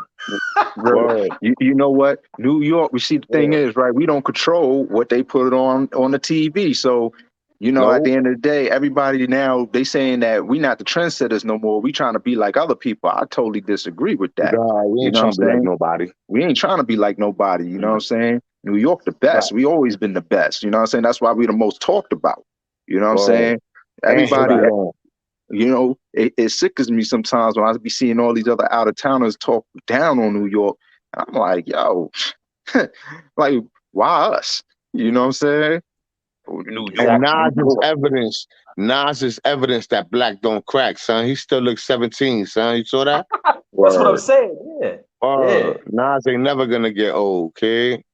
You know what? New York, we see the thing is, right, we don't control what they put on the TV. So, you know, at the end of the day, everybody now, they saying that we not the trendsetters no more. We trying to be like other people. I totally disagree with that. We ain't trying to be like nobody. We ain't trying to be like nobody. You know what I'm saying? New York the best. We always been the best. You know what I'm saying? That's why we the most talked about. You know what I'm saying? Everybody, you know, it sickens me sometimes when I be seeing all these other out-of-towners talk down on New York. And I'm like, yo, like, why us? You know what I'm saying? New York. And Nas is evidence that black don't crack, son. He still looks 17, son. You saw that? That's what I'm saying. Yeah. Nas ain't never gonna get old, kid.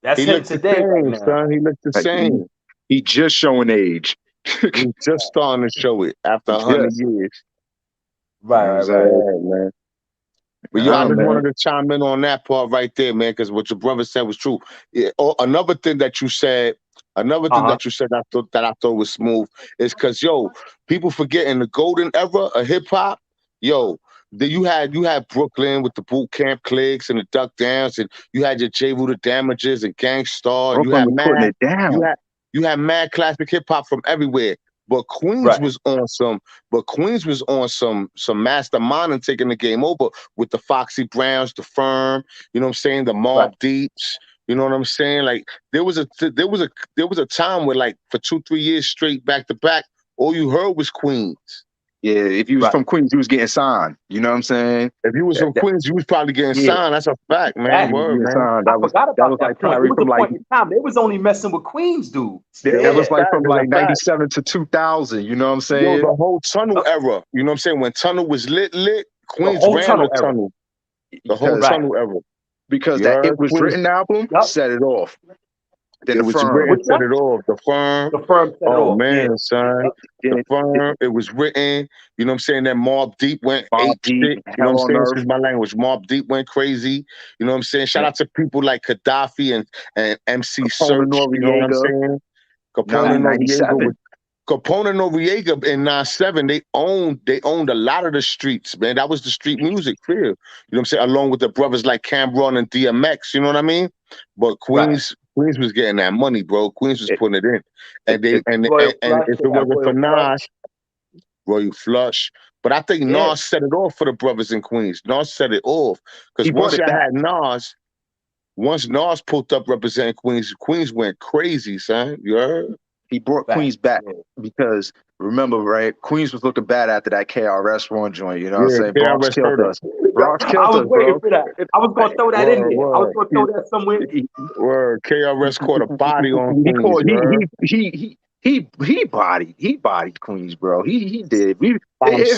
That's him today, right now. Son. He looked the same. He just showing age. He's just starting to show it after 100 years. Right, man. But yo, I just wanted to chime in on that part right there, man, because what your brother said was true. Yeah, another thing that you said, I thought was smooth is because, yo, people forgetting the golden era of hip hop. Yo, you had Brooklyn with the boot camp cliques and the Duck Downs, and you had your J. Rue the Damages and Gangstar. And you had mad classic hip hop from everywhere. But Queens was on some masterminding, taking the game over with the Foxy Browns, the Firm, you know what I'm saying, the Mobb Deeps, you know what I'm saying? Like there was a time where, like, for 2-3 years straight back to back, all you heard was Queens. Yeah, if you was from Queens, you was getting signed. You know what I'm saying? If you was from Queens, you was probably getting signed. That's a fact, man. Word, man. I forgot about that. Like it was a point in time. They was only messing with Queens dudes. That was like from like 97 to 2000. You know what I'm saying? Yo, the whole Tunnel era. You know what I'm saying? When Tunnel was lit, Queens ran the Tunnel. The whole Tunnel era. Because that It Was Written album set it off. Then it was written, set it off. The Firm set it off. Man, son. The Firm, it was written. You know what I'm saying? That Mobb Deep went ape shit. You know what I'm saying? Excuse my language. Mobb Deep went crazy. You know what I'm saying? Shout out to people like Gaddafi and MC Search. You know what I'm saying? Capone Noriega in 97, they owned a lot of the streets, man. That was the street music feel. You know what I'm saying? Along with the brothers like Cameron and DMX, you know what I mean? But Queens was getting that money, bro. Queens was putting it in. And if it wasn't for Nas, Royal Flush. But I think Nas set it off for the brothers in Queens. Nas set it off. Because once Nas pulled up representing Queens, Queens went crazy, son. You heard? He brought Queens back because, remember, right? Queens was looking bad after that KRS-One joint. You know what I'm saying? Bronx killed us. Bronx killed us, bro. For that. I was going to throw that in there. I was going to throw that somewhere. KRS caught a body on Queens. He bodied Queens, bro. He did. It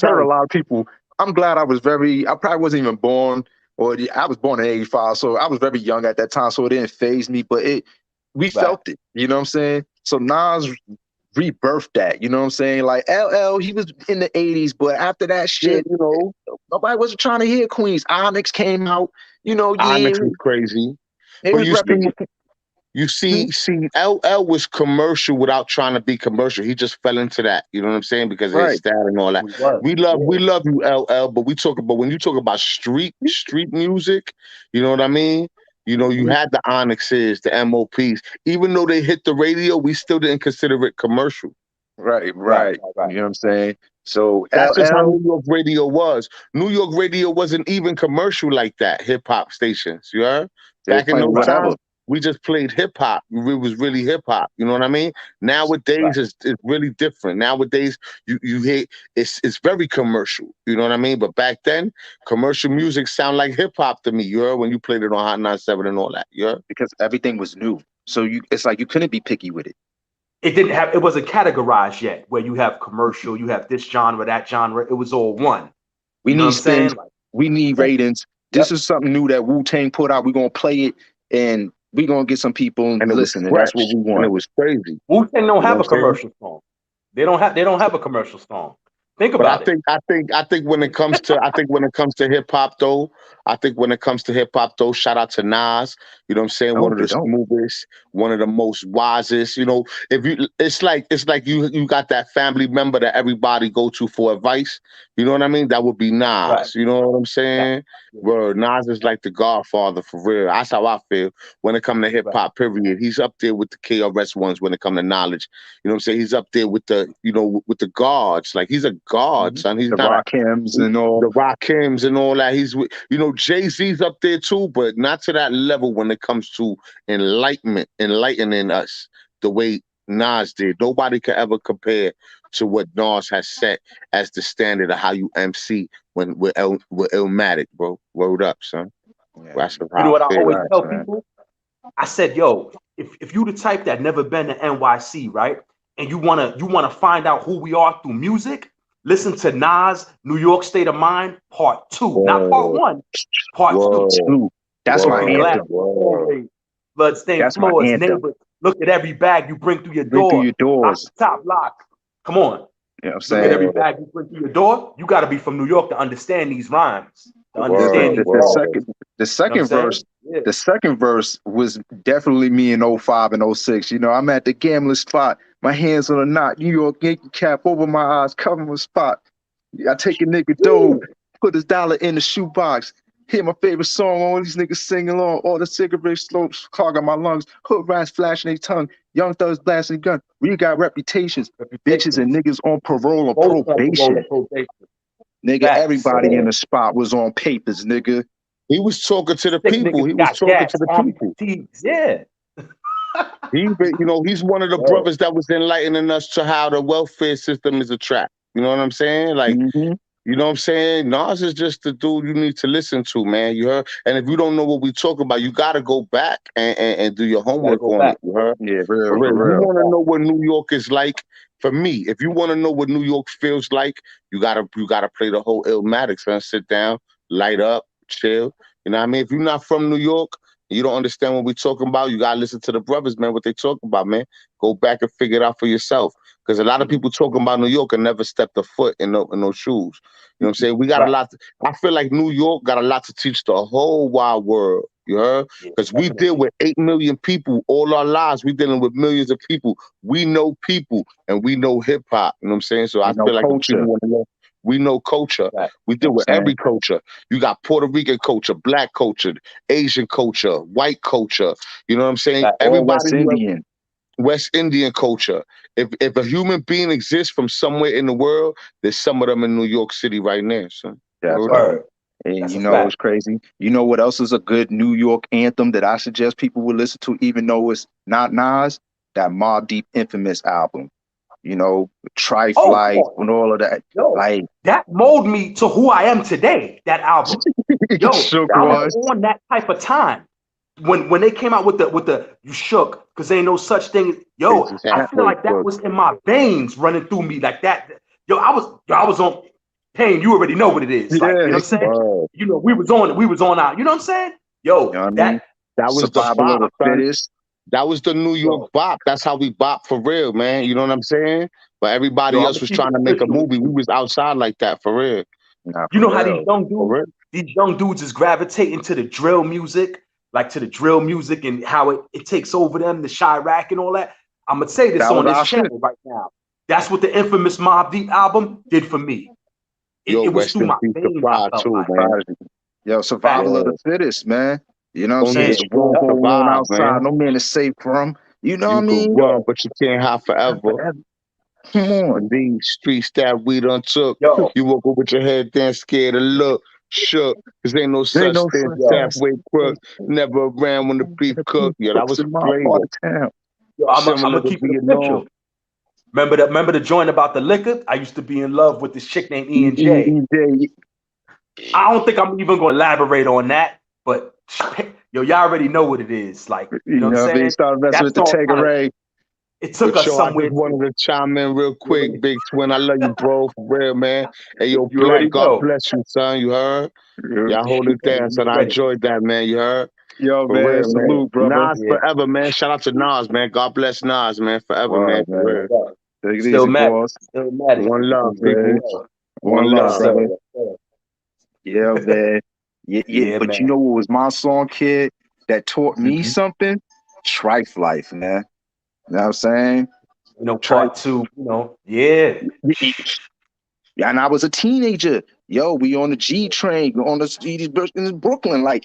hurt a lot of people. I'm glad I probably wasn't even born or I was born in 85, so I was very young at that time, so it didn't phase me, but we felt it, you know what I'm saying? So Nas rebirthed that, you know what I'm saying? Like LL, he was in the 80s, but after that Yeah, shit, nobody wasn't trying to hear Queens. Onyx came out, Onyx was crazy. It But was repping. you see, LL was commercial without trying to be commercial. He just fell into that. You know what I'm saying? Because of his style and all that. We love you, LL. But when you talk about street music, you know what I mean? You know, you had the Onyxes, the M.O.Ps. Even though they hit the radio, we still didn't consider it commercial. Right. You know what I'm saying? So that's just how New York radio was. New York radio wasn't even commercial like that. Hip hop stations, you heard? Back in those times, we just played hip hop. It was really hip hop. You know what I mean? Nowadays, it's really different. Nowadays, you hear it's very commercial. You know what I mean? But back then, commercial music sound like hip hop to me. You heard when you played it on Hot 97 and all that. You heard? Because everything was new, so it's like you couldn't be picky with it. It wasn't categorized yet, where you have commercial, you have this genre, that genre. It was all one. We need spins. We need ratings. This is something new that Wu-Tang put out. We're gonna play it, and we're gonna get some people and listen. And that's what we want. And it was crazy. Wu-Tang don't have a commercial song. They don't have a commercial song. Think about it. I think when it comes to hip hop though, shout out to Nas. You know what I'm saying? One of the smoothest, one of the most wisest. You know, it's like you got that family member that everybody go to for advice. You know what I mean? That would be Nas. Right. You know what I'm saying? Yeah. Bro, Nas is like the godfather for real. That's how I feel when it comes to hip hop. Period. He's up there with the KRS ones when it comes to knowledge. You know what I'm saying? He's up there with the with the gods. Like he's a god, son. He's the Rakims and all the Rakims and all that. He's Jay-Z's up there too, but not to that level when it comes to enlightening us the way Nas did. Nobody could ever compare to what Nas has set as the standard of how you MC with Illmatic, bro. Word up, son. Yeah. You know what I always tell people? I said, yo, if you the type that never been to NYC, right? And you wanna find out who we are through music, listen to Nas New York State of Mind Part 2. Not Part 1, Part 2. That's my anthem. Bloodstained floors, neighbors. Look at every bag you bring through your door. Doors. Top lock. Come on. You know what I'm Look saying? at every bag you bring through your door. You got to be from New York to understand these rhymes. The second verse. Yeah. The second verse was definitely me in 05 and 06. You know, I'm at the gambling spot. My hands on a knot. New York Yankee cap over my eyes, cover my spot. I take a nigga dough, put his dollar in the shoebox. Hear my favorite song, all these niggas sing along. All the cigarette slopes clogging my lungs. Hood rats flashing their tongue. Young thugs blasting gun. We got reputations. Bitches and niggas on parole or probation. Nigga, everybody in the spot was on papers, nigga. He was talking to the people. He was talking to the people. Yeah. He's one of the brothers that was enlightening us to how the welfare system is a trap. You know what I'm saying? Like, you know what I'm saying? Nas is just the dude you need to listen to, man. You heard? And if you don't know what we talk about, you got to go back and do your homework on it. You heard? Yeah, real. If you want to know what New York is like, for me, if you want to know what New York feels like, you gotta play the whole Illmatic, son. Sit down, light up, chill. You know what I mean? If you're not from New York, you don't understand what we're talking about, you gotta listen to the brothers, man, what they talk about, man. Go back and figure it out for yourself. Because a lot of people talking about New York and never stepped a foot in those shoes. You know what I'm saying? We got a lot. I feel like New York got a lot to teach the whole wide world. You heard? Because we deal with 8 million people all our lives. We dealing with millions of people. We know people and we know hip hop. You know what I'm saying? So I feel like people want to know. We know culture. Right. We deal with every culture. You got Puerto Rican culture, black culture, Asian culture, white culture. You know what I'm saying? Everybody. West Indian culture. If a human being exists from somewhere in the world, there's some of them in New York City right now. So that's right. And you know what's crazy? You know what else is a good New York anthem that I suggest people would listen to, even though it's not Nas? That Mobb Deep Infamous album. You know, Trife Life and all of that. Yo, like that molded me to who I am today. That album. Yo, I was on that type of time. When they came out with the you shook because there ain't no such thing. Yo, I feel like that was in my veins running through me like that. Yo, I was on. Pain, you already know what it is. Like, you know what I'm saying? You know, we was on out. You know what I'm saying? Yo, you know what I mean? That was the Survival of bop, the son. fittest. That was the New York bop. That's how we bop for real, man. You know what I'm saying? But everybody else was trying to make a movie. We was outside like that for real. Nah, you know how real. these young dudes is gravitating to the drill music, like to the drill music and how it takes over them, the Chirac and all that. I'm gonna say this That on was this our channel shit. right now. That's what the infamous Mobb Deep album did for me. Yo, It was rest through in my peace to veins. I Pride felt too, like, man. Yo, survival of the fittest, man. You know what I'm saying? Only It's the a strong world going on survive, outside. man. No man is safe from. You know what I You could mean? run, but you can't hide forever. Come on. And these streets that we done took, yo, you woke up with your head down, scared to look, shook. Cause ain't no such thing as halfway crook. Never ran when the beef cooked. Yeah, that was in my flavor. part of town. yo, I'm Similar gonna to keep it Vietnam. official. Remember the joint about the liquor? I used to be in love with this chick named E&J. I don't think I'm even gonna elaborate on that, but yo, y'all already know what it is. Like, you know what I'm They saying? started messing with the song kinda- Tanqueray. it took But us yo, I somewhere. just wanted to chime in real quick, Big Twin. I love you, bro, for real, man. Hey, yo, You already Black, God know. bless you, son. You heard? Y'all hold it down, son. I enjoyed that, man. You heard? Yo, For man, real, man. salute, brother. Nas forever, man. Shout out to Nas, man. God bless Nas, man. Forever, man. For real. Take it easy, boss. One love, people. One love, brother. Yeah, man. Yeah, But man. you know what was my song, kid, that taught me something? Trife Life, man. You know what I'm saying? You know, part two, you know, yeah. Yeah, and I was a teenager. Yo, we on the G train, on the streets in Brooklyn. Like,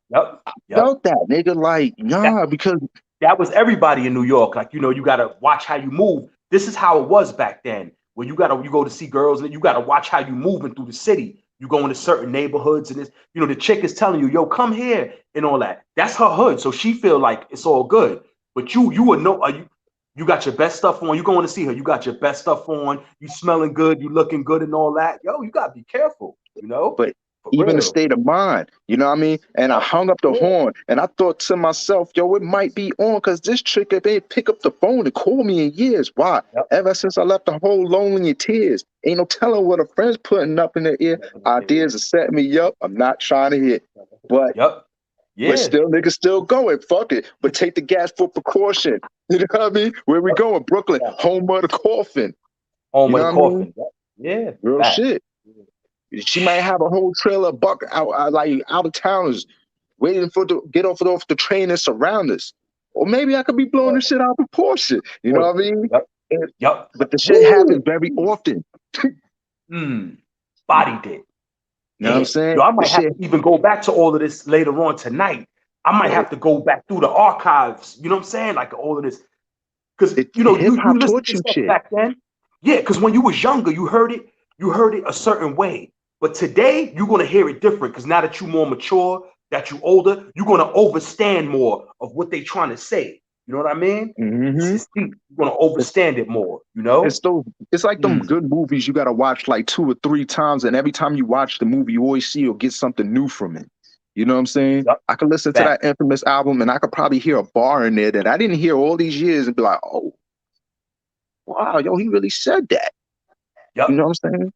Yep. felt that, nigga. Like, nah, because that was everybody in New York. Like, you know, you gotta watch how you move. This is how it was back then. When you go to see girls and you gotta watch how you moving through the city. You go into certain neighborhoods and this, you know, the chick is telling you, yo, come here and all that. That's her hood. So she feel like it's all good. But you would know you got your best stuff on. You going to see her. You got your best stuff on. You smelling good. You looking good and all that. Yo, you gotta be careful, you know? but For even the real. state of mind, you know what I mean? And I hung up the horn and I thought to myself, yo, it might be on because this chick, if they pick up the phone and call me in years. Why? Ever since I left the whole lonely in tears, ain't no telling what a friend's putting up in their ear. Ideas are setting me up. I'm not trying to hit. But but still, niggas still going. Fuck it. But take the gas for precaution. You know what I mean? Where we going? Brooklyn, home of the coffin. Home of the coffin. Yeah. Real shit. She might have a whole trailer buck out like out of towners waiting for to get off the train and surround us. Or maybe I could be blowing this shit out of proportion. You know what I mean? But the shit happens very often. Bodied it. You know what I'm saying? Yo, I might have to even go back to all of this later on tonight. I might have to go back through the archives. You know what I'm saying? Like all of this. Because you know, you listen to stuff back then. Yeah, because when you was younger, you heard it a certain way. But today, you're gonna hear it different because now that you're more mature, that you're older, you're gonna understand more of what they trying to say. You know what I mean? It's deep. You're gonna understand it more, you know? It's like them good movies you gotta watch like 2 or 3 times, and every time you watch the movie, you always see or get something new from it. You know what I'm saying? I could listen to that infamous album and I could probably hear a bar in there that I didn't hear all these years and be like, oh, wow, yo, he really said that. You know what I'm saying?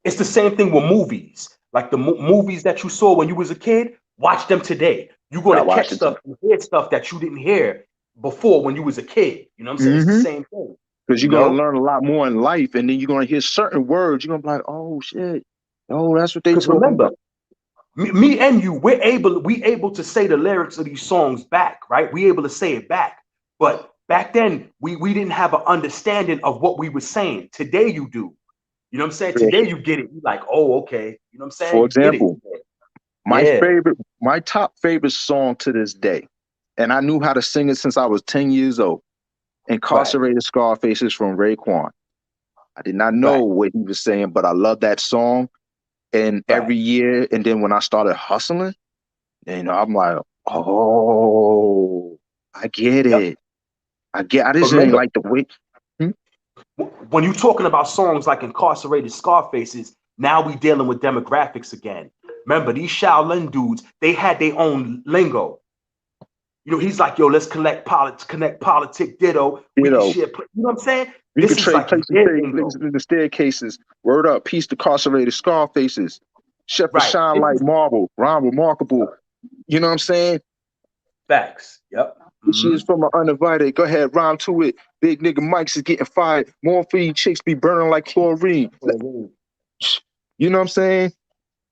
It's the same thing with movies. Like the movies that you saw when you was a kid, watch them today. You're going to catch stuff and hear stuff that you didn't hear before when you was a kid. You know what I'm saying? It's the same thing. Because you're going to learn a lot more in life, and then you're going to hear certain words. You're going to be like, oh, shit. Oh, that's what they talking about. Me and you, we able to say the lyrics of these songs back, right? We able to say it back. But back then, we didn't have an understanding of what we were saying. Today you do. You know what I'm saying? Today you get it. You're like, oh, okay. You know what I'm saying? For example, my top favorite song to this day, and I knew how to sing it since I was 10 years old, Incarcerated Scarfaces from Raekwon. I did not know what he was saying, but I love that song. And every year, and then when I started hustling, you know, I'm like, oh, I get it. I just ain't like the way. When you're talking about songs like Incarcerated Scarfaces, now we dealing with demographics again. Remember, these Shaolin dudes, they had their own lingo. You know, he's like, yo, let's connect politic ditto. We can share, you know what I'm saying? We This could is trade like places, their trade lingo. places in the staircases. Word up, peace to carcerated scar faces. Shepard Right. shine like marble, rhyme remarkable. You know what I'm saying? Facts. Yep. This shit is from an uninvited. Go ahead, rhyme to it. Big nigga Mike's is getting fired. Morphine chicks be burning like chlorine. You know what I'm saying?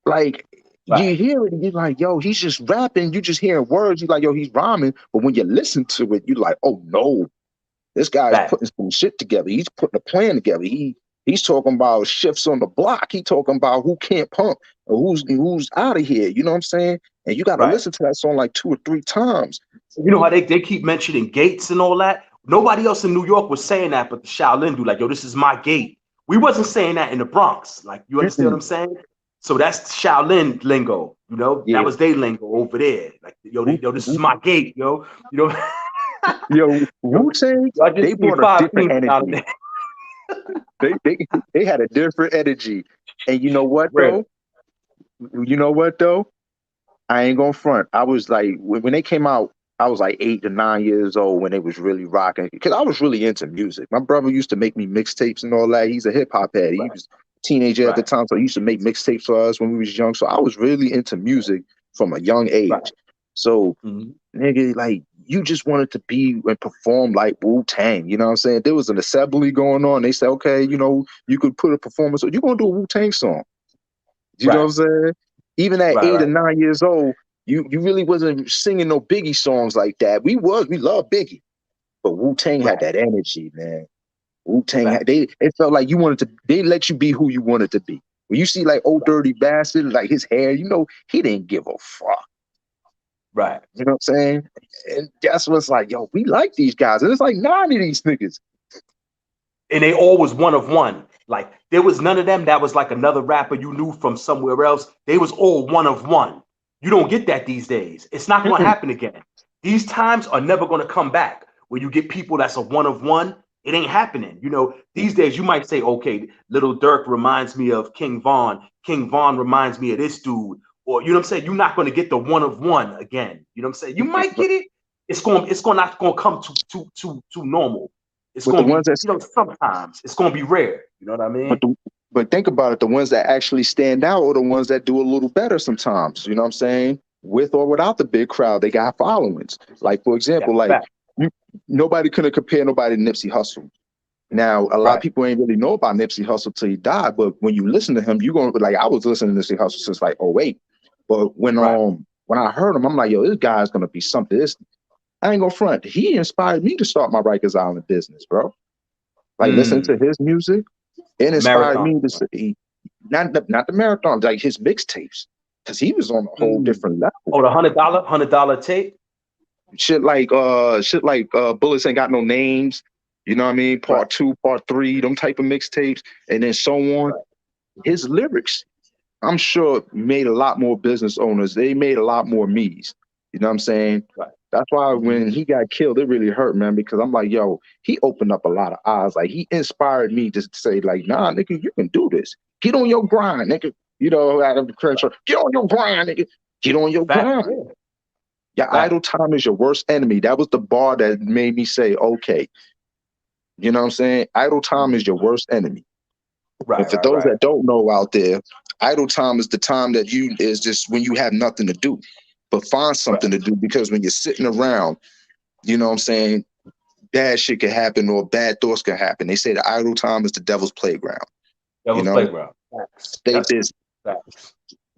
Like, Right. you hear it and you're like, yo, he's just rapping. You just hearing words. You're like, yo, he's rhyming. But when you listen to it, you're like, oh no, this guy's putting some shit together. He's putting a plan together. He's talking about shifts on the block. He talking about who can't pump or who's out of here. You know what I'm saying? And you got to listen to that song like 2 or 3 times. You know how they keep mentioning gates and all that? Nobody else in New York was saying that, but the Shaolin do, like, yo, this is my gate. We wasn't saying that in the Bronx. Like, you understand what I'm saying? So that's Shaolin lingo, you know? That was their lingo over there. Like, yo, this is my gate, yo. You know? Yo, Wu-Tang, they brought a different energy. They had a different energy. And you know what, though? You know what, though? I ain't gonna front. I was like, when they came out, I was like 8 to 9 years old when they was really rocking. Because I was really into music. My brother used to make me mixtapes and all that. He's a hip hop head. He was a teenager at the time, so he used to make mixtapes for us when we was young. So I was really into music from a young age. So, nigga, like, you just wanted to be and perform like Wu-Tang. You know what I'm saying? There was an assembly going on. They said, okay, you know, you could put a performance. You're gonna do a Wu-Tang song. You know what I'm saying? Even at 8 or 9 years old, you really wasn't singing no Biggie songs like that. We love Biggie, but Wu-Tang had that energy, man. Wu-Tang it felt like you wanted to. They let you be who you wanted to be. When you see like Old Dirty Bastard, like his hair, you know he didn't give a fuck. Right. You know what I'm saying? And that's what's like, yo, we like these guys, and it's like 9 of these niggas. And they all was one of one. Like, there was none of them that was like another rapper you knew from somewhere else. They was all one of one. You don't get that these days. It's not going to happen again. These times are never going to come back where you get people that's a one of one. It ain't happening. You know, these days you might say, okay, Little Dirk reminds me of King Von. King Von reminds me of this dude. Or, you know what I'm saying? You're not going to get the one of one again. You know what I'm saying? You might get it. It's not going to come too normal. It's going to be, you know, sometimes it's going to be rare. You know what I mean? But think about it. The ones that actually stand out are the ones that do a little better sometimes. You know what I'm saying? With or without the big crowd, they got followings. Like, for example, nobody couldn't compare nobody to Nipsey Hussle. Now, a lot of people ain't really know about Nipsey Hussle till he died. But when you listen to him, you're going to be like, I was listening to Nipsey Hussle since like, oh, wait. But when I heard him, I'm like, yo, this guy's going to be something. I ain't gonna front. He inspired me to start my Rikers Island business, bro. Like listening to his music, it inspired me to say, not the marathon, like his mixtapes, because he was on a whole different level. Oh, the $100 tape. Shit like Bullets Ain't Got No Names. You know what I mean? Part 2, Part 3, them type of mixtapes, and then so on. His lyrics, I'm sure, made a lot more business owners. They made a lot more me's. You know what I'm saying? That's why when he got killed, it really hurt, man, because I'm like, yo, he opened up a lot of eyes. Like, he inspired me to say, like, nah, nigga, you can do this. Get on your grind, nigga. You know, out of the Crenshaw, get on your grind, nigga. Get on your grind. Your idle time is your worst enemy. That was the bar that made me say, okay. You know what I'm saying? Idle time is your worst enemy. And for those that don't know out there, idle time is the time that is just when you have nothing to do. But find something to do, because when you're sitting around, you know what I'm saying, bad shit can happen or bad thoughts can happen. They say the idle time is the devil's playground. Devil's playground. Stay busy. You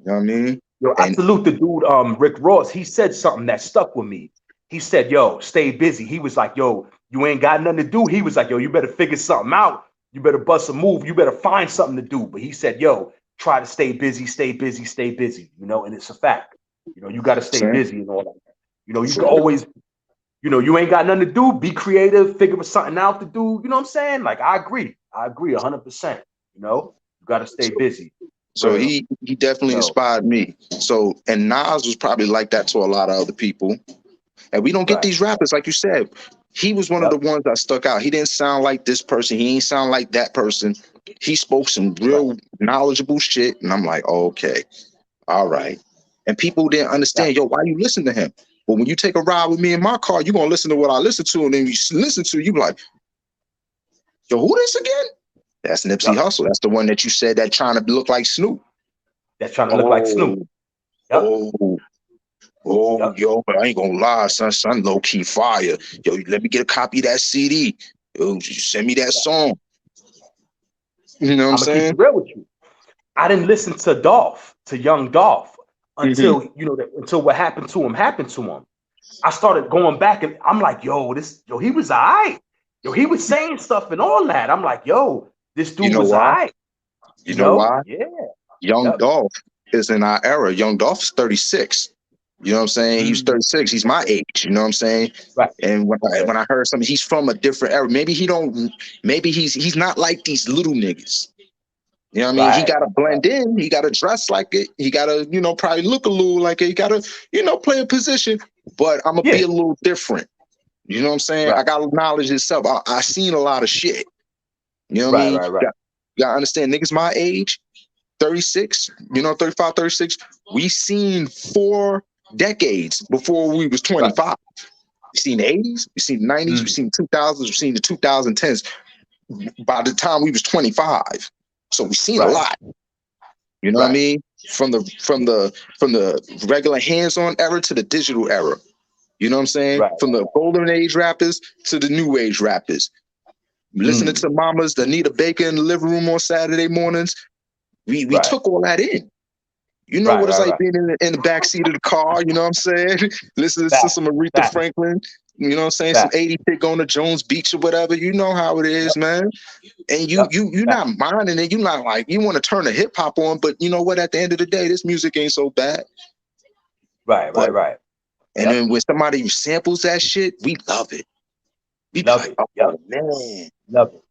know what I mean? Yo, I salute the dude, Rick Ross. He said something that stuck with me. He said, yo, stay busy. He was like, yo, you ain't got nothing to do. He was like, yo, you better figure something out. You better bust a move. You better find something to do. But he said, yo, try to stay busy, stay busy, stay busy. You know, and it's a fact. You know, you got to stay busy and all that. You know, you can always, you know, you ain't got nothing to do. Be creative, figure something out to do. You know what I'm saying? Like, I agree 100%. You know, you got to stay busy. So he definitely inspired me. So, and Nas was probably like that to a lot of other people. And we don't get these rappers, like you said. He was one of the ones that stuck out. He didn't sound like this person. He ain't sound like that person. He spoke some real knowledgeable shit. And I'm like, oh, okay, all right. And people didn't understand, yo, why you listen to him? But when you take a ride with me in my car, you're gonna listen to what I listen to, and then you listen to, you be like, yo, who this again? That's Nipsey Hussle. That's the one that you said that trying to look like Snoop. That's trying to look like Snoop. Yo, but I ain't gonna lie, son, low key fire. Yo, let me get a copy of that CD. Yo, send me that song. You know what I'm saying? Keep it real with you. I didn't listen to Young Dolph until until what happened to him happened to him. I started going back and I'm like, yo, he was all right. Yo, he was saying stuff and all that. I'm like, yo, this dude was all right. You know why? Yeah. Young Dolph is in our era. Young Dolph is 36. You know what I'm saying? He was 36. He's my age. You know what I'm saying? Right. And when I heard something, he's from a different era. Maybe he's not like these little niggas. You know what I mean? He got to blend in. He got to dress like it. He got to, probably look a little like it. He got to, play a position. But I'm going to be a little different. You know what I'm saying? Right. I got to acknowledge itself. I seen a lot of shit. You know what I mean? Right. You got to understand, niggas my age, 36, 35, 36, we seen 4 decades before we was 25. Right. We seen the 80s, we seen the 90s, we seen the 2000s, we seen the 2010s. By the time we was 25. So we seen a lot. You know what I mean? From the regular hands-on era to the digital era. You know what I'm saying? Right. From the golden age rappers to the new age rappers. Listening to mamas, the Anita Baker in the living room on Saturday mornings. We took all that in. You know what it's like being in the backseat of the car, you know what I'm saying? Listening to some Aretha Franklin, you know what I'm saying? Some 80 pick on the Jones Beach or whatever. You know how it is, man. And you're not minding it. You're not like, you want to turn the hip hop on, but you know what? At the end of the day, this music ain't so bad. Right. And then when somebody samples that shit, we love it. We love it. Oh, man. Love it.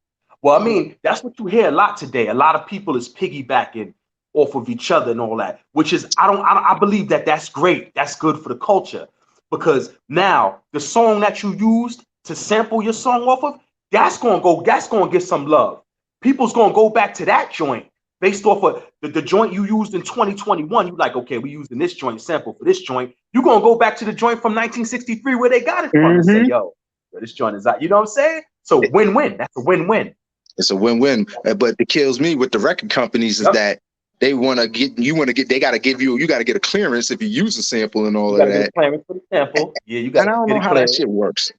Well, I mean, that's what you hear a lot today. A lot of people is piggybacking off of each other and all that, which is, I believe that's great. That's good for the culture, because now the song that you used to sample your song off of, that's going to get some love. People's going to go back to that joint based off of the joint you used in 2021. You like, okay, we using this joint sample for this joint. You're going to go back to the joint from 1963 where they got it from and say, yo, this joint is out. You know what I'm saying? So win-win. That's a win-win. It's a win-win. But it kills me with the record companies is that they want to get, they got to give you got to get a clearance if you use a sample and all of that. Get a clearance for the sample. Yeah, you got. And I don't know how that shit works.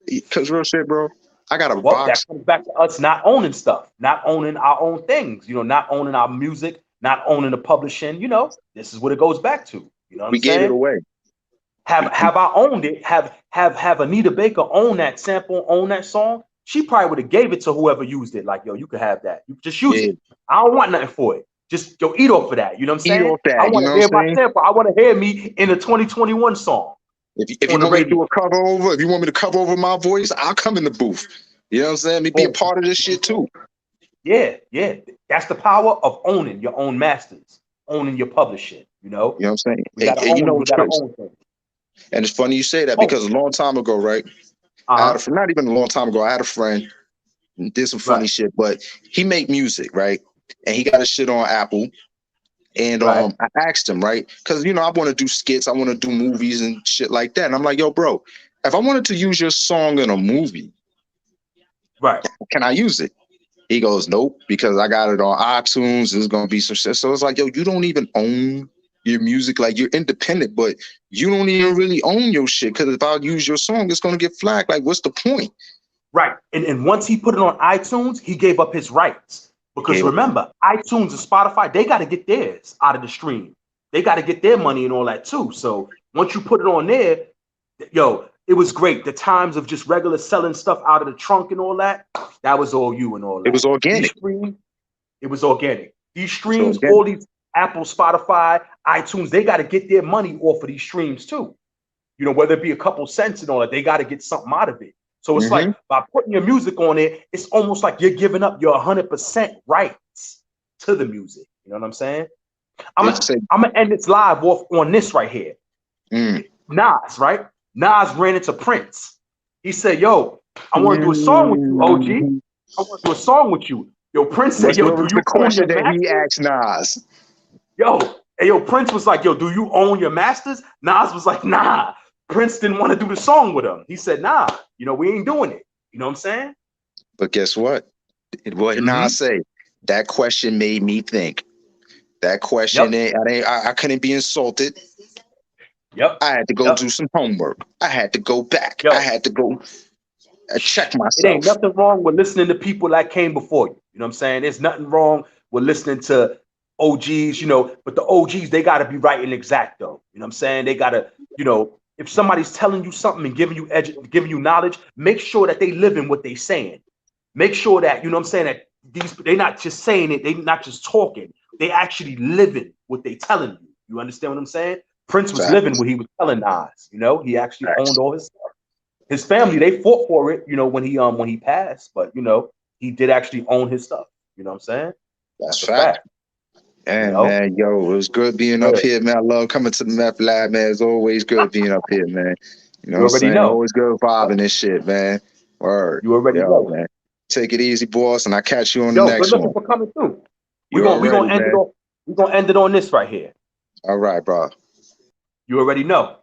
Because real shit, bro. I got a box. That comes back to us not owning stuff, not owning our own things. Not owning our music, not owning the publishing. This is what it goes back to. You know what I'm saying? We gave it away. Have I owned it? Have Anita Baker own that sample, own that song? She probably would have gave it to whoever used it. Like, yo, you could have that. You just use it. I don't want nothing for it. Just eat off of that. You know what I'm saying? Eat off that. I want to hear my sample. I want to hear me in a 2021 song. If you want me to do a cover over, if you want me to cover over my voice, I'll come in the booth. You know what I'm saying? Me be a part of this shit too. Yeah. That's the power of owning your own masters, owning your publishing. You know what I'm saying? You know what's crazy? And it's funny you say that because a long time ago, right? Not even a long time ago, I had a friend who did some funny shit, but he made music, right? And he got his shit on Apple. And I asked him, right? Because, I want to do skits. I want to do movies and shit like that. And I'm like, yo, bro, if I wanted to use your song in a movie, can I use it? He goes, nope, because I got it on iTunes. There's going to be some shit. So it's like, yo, you don't even own your music. Like, you're independent, but you don't even really own your shit. Because if I use your song, it's going to get flagged. Like, what's the point? Right. And once he put it on iTunes, he gave up his rights. Because remember, iTunes and Spotify, they got to get theirs out of the stream. They got to get their money and all that too. So once you put it on there, yo, it was great. The times of just regular selling stuff out of the trunk and all that, that was all you and all that. It was organic. It was organic. These streams, all these Apple, Spotify, iTunes, they got to get their money off of these streams too. Whether it be a couple cents and all that, they got to get something out of it. So it's like by putting your music on it, it's almost like you're giving up your 100% rights to the music. You know what I'm saying? I'm gonna end this live off on this right here. Nas, right? Nas ran into Prince. He said, yo, I want to do a song with you, OG. I want to do a song with you. Yo, Prince said, yo, do you own your masters? He asked Nas. Yo, Prince was like, yo, do you own your masters? Nas was like, nah. Prince didn't want to do the song with him. He said, nah, you know, we ain't doing it. You know what I'm saying? But guess what? What did Nas say? That question made me think. That question, I couldn't be insulted. Yep. I had to go do some homework. I had to go back. Yo, I had to go check myself. it ain't nothing wrong with listening to people that came before you. You know what I'm saying? There's nothing wrong with listening to OGs, you know, but the OGs, they got to be right and exact, though. You know what I'm saying? They got to, you know, if somebody's telling you something and giving you knowledge, make sure that they live in what they saying. Make sure that, you know what I'm saying, that they're not just saying it, they're not just talking. They actually living what they telling you. You understand what I'm saying? Prince was living what he was telling Nas. You know, he actually owned all his stuff. His family, they fought for it, you know, when he passed, but you know, he did actually own his stuff. You know what I'm saying? That's a fact. And you know? man, yo, it was good being up here, man. I love coming to the Meth Lab, man. It's always good being up here, man. You know what I'm saying? Always good vibing this shit, man. Word. You already know, man. Take it easy, boss, and I'll catch you on the good next looking one. for coming through. We're gonna end it on this right here. All right, bro. You already know.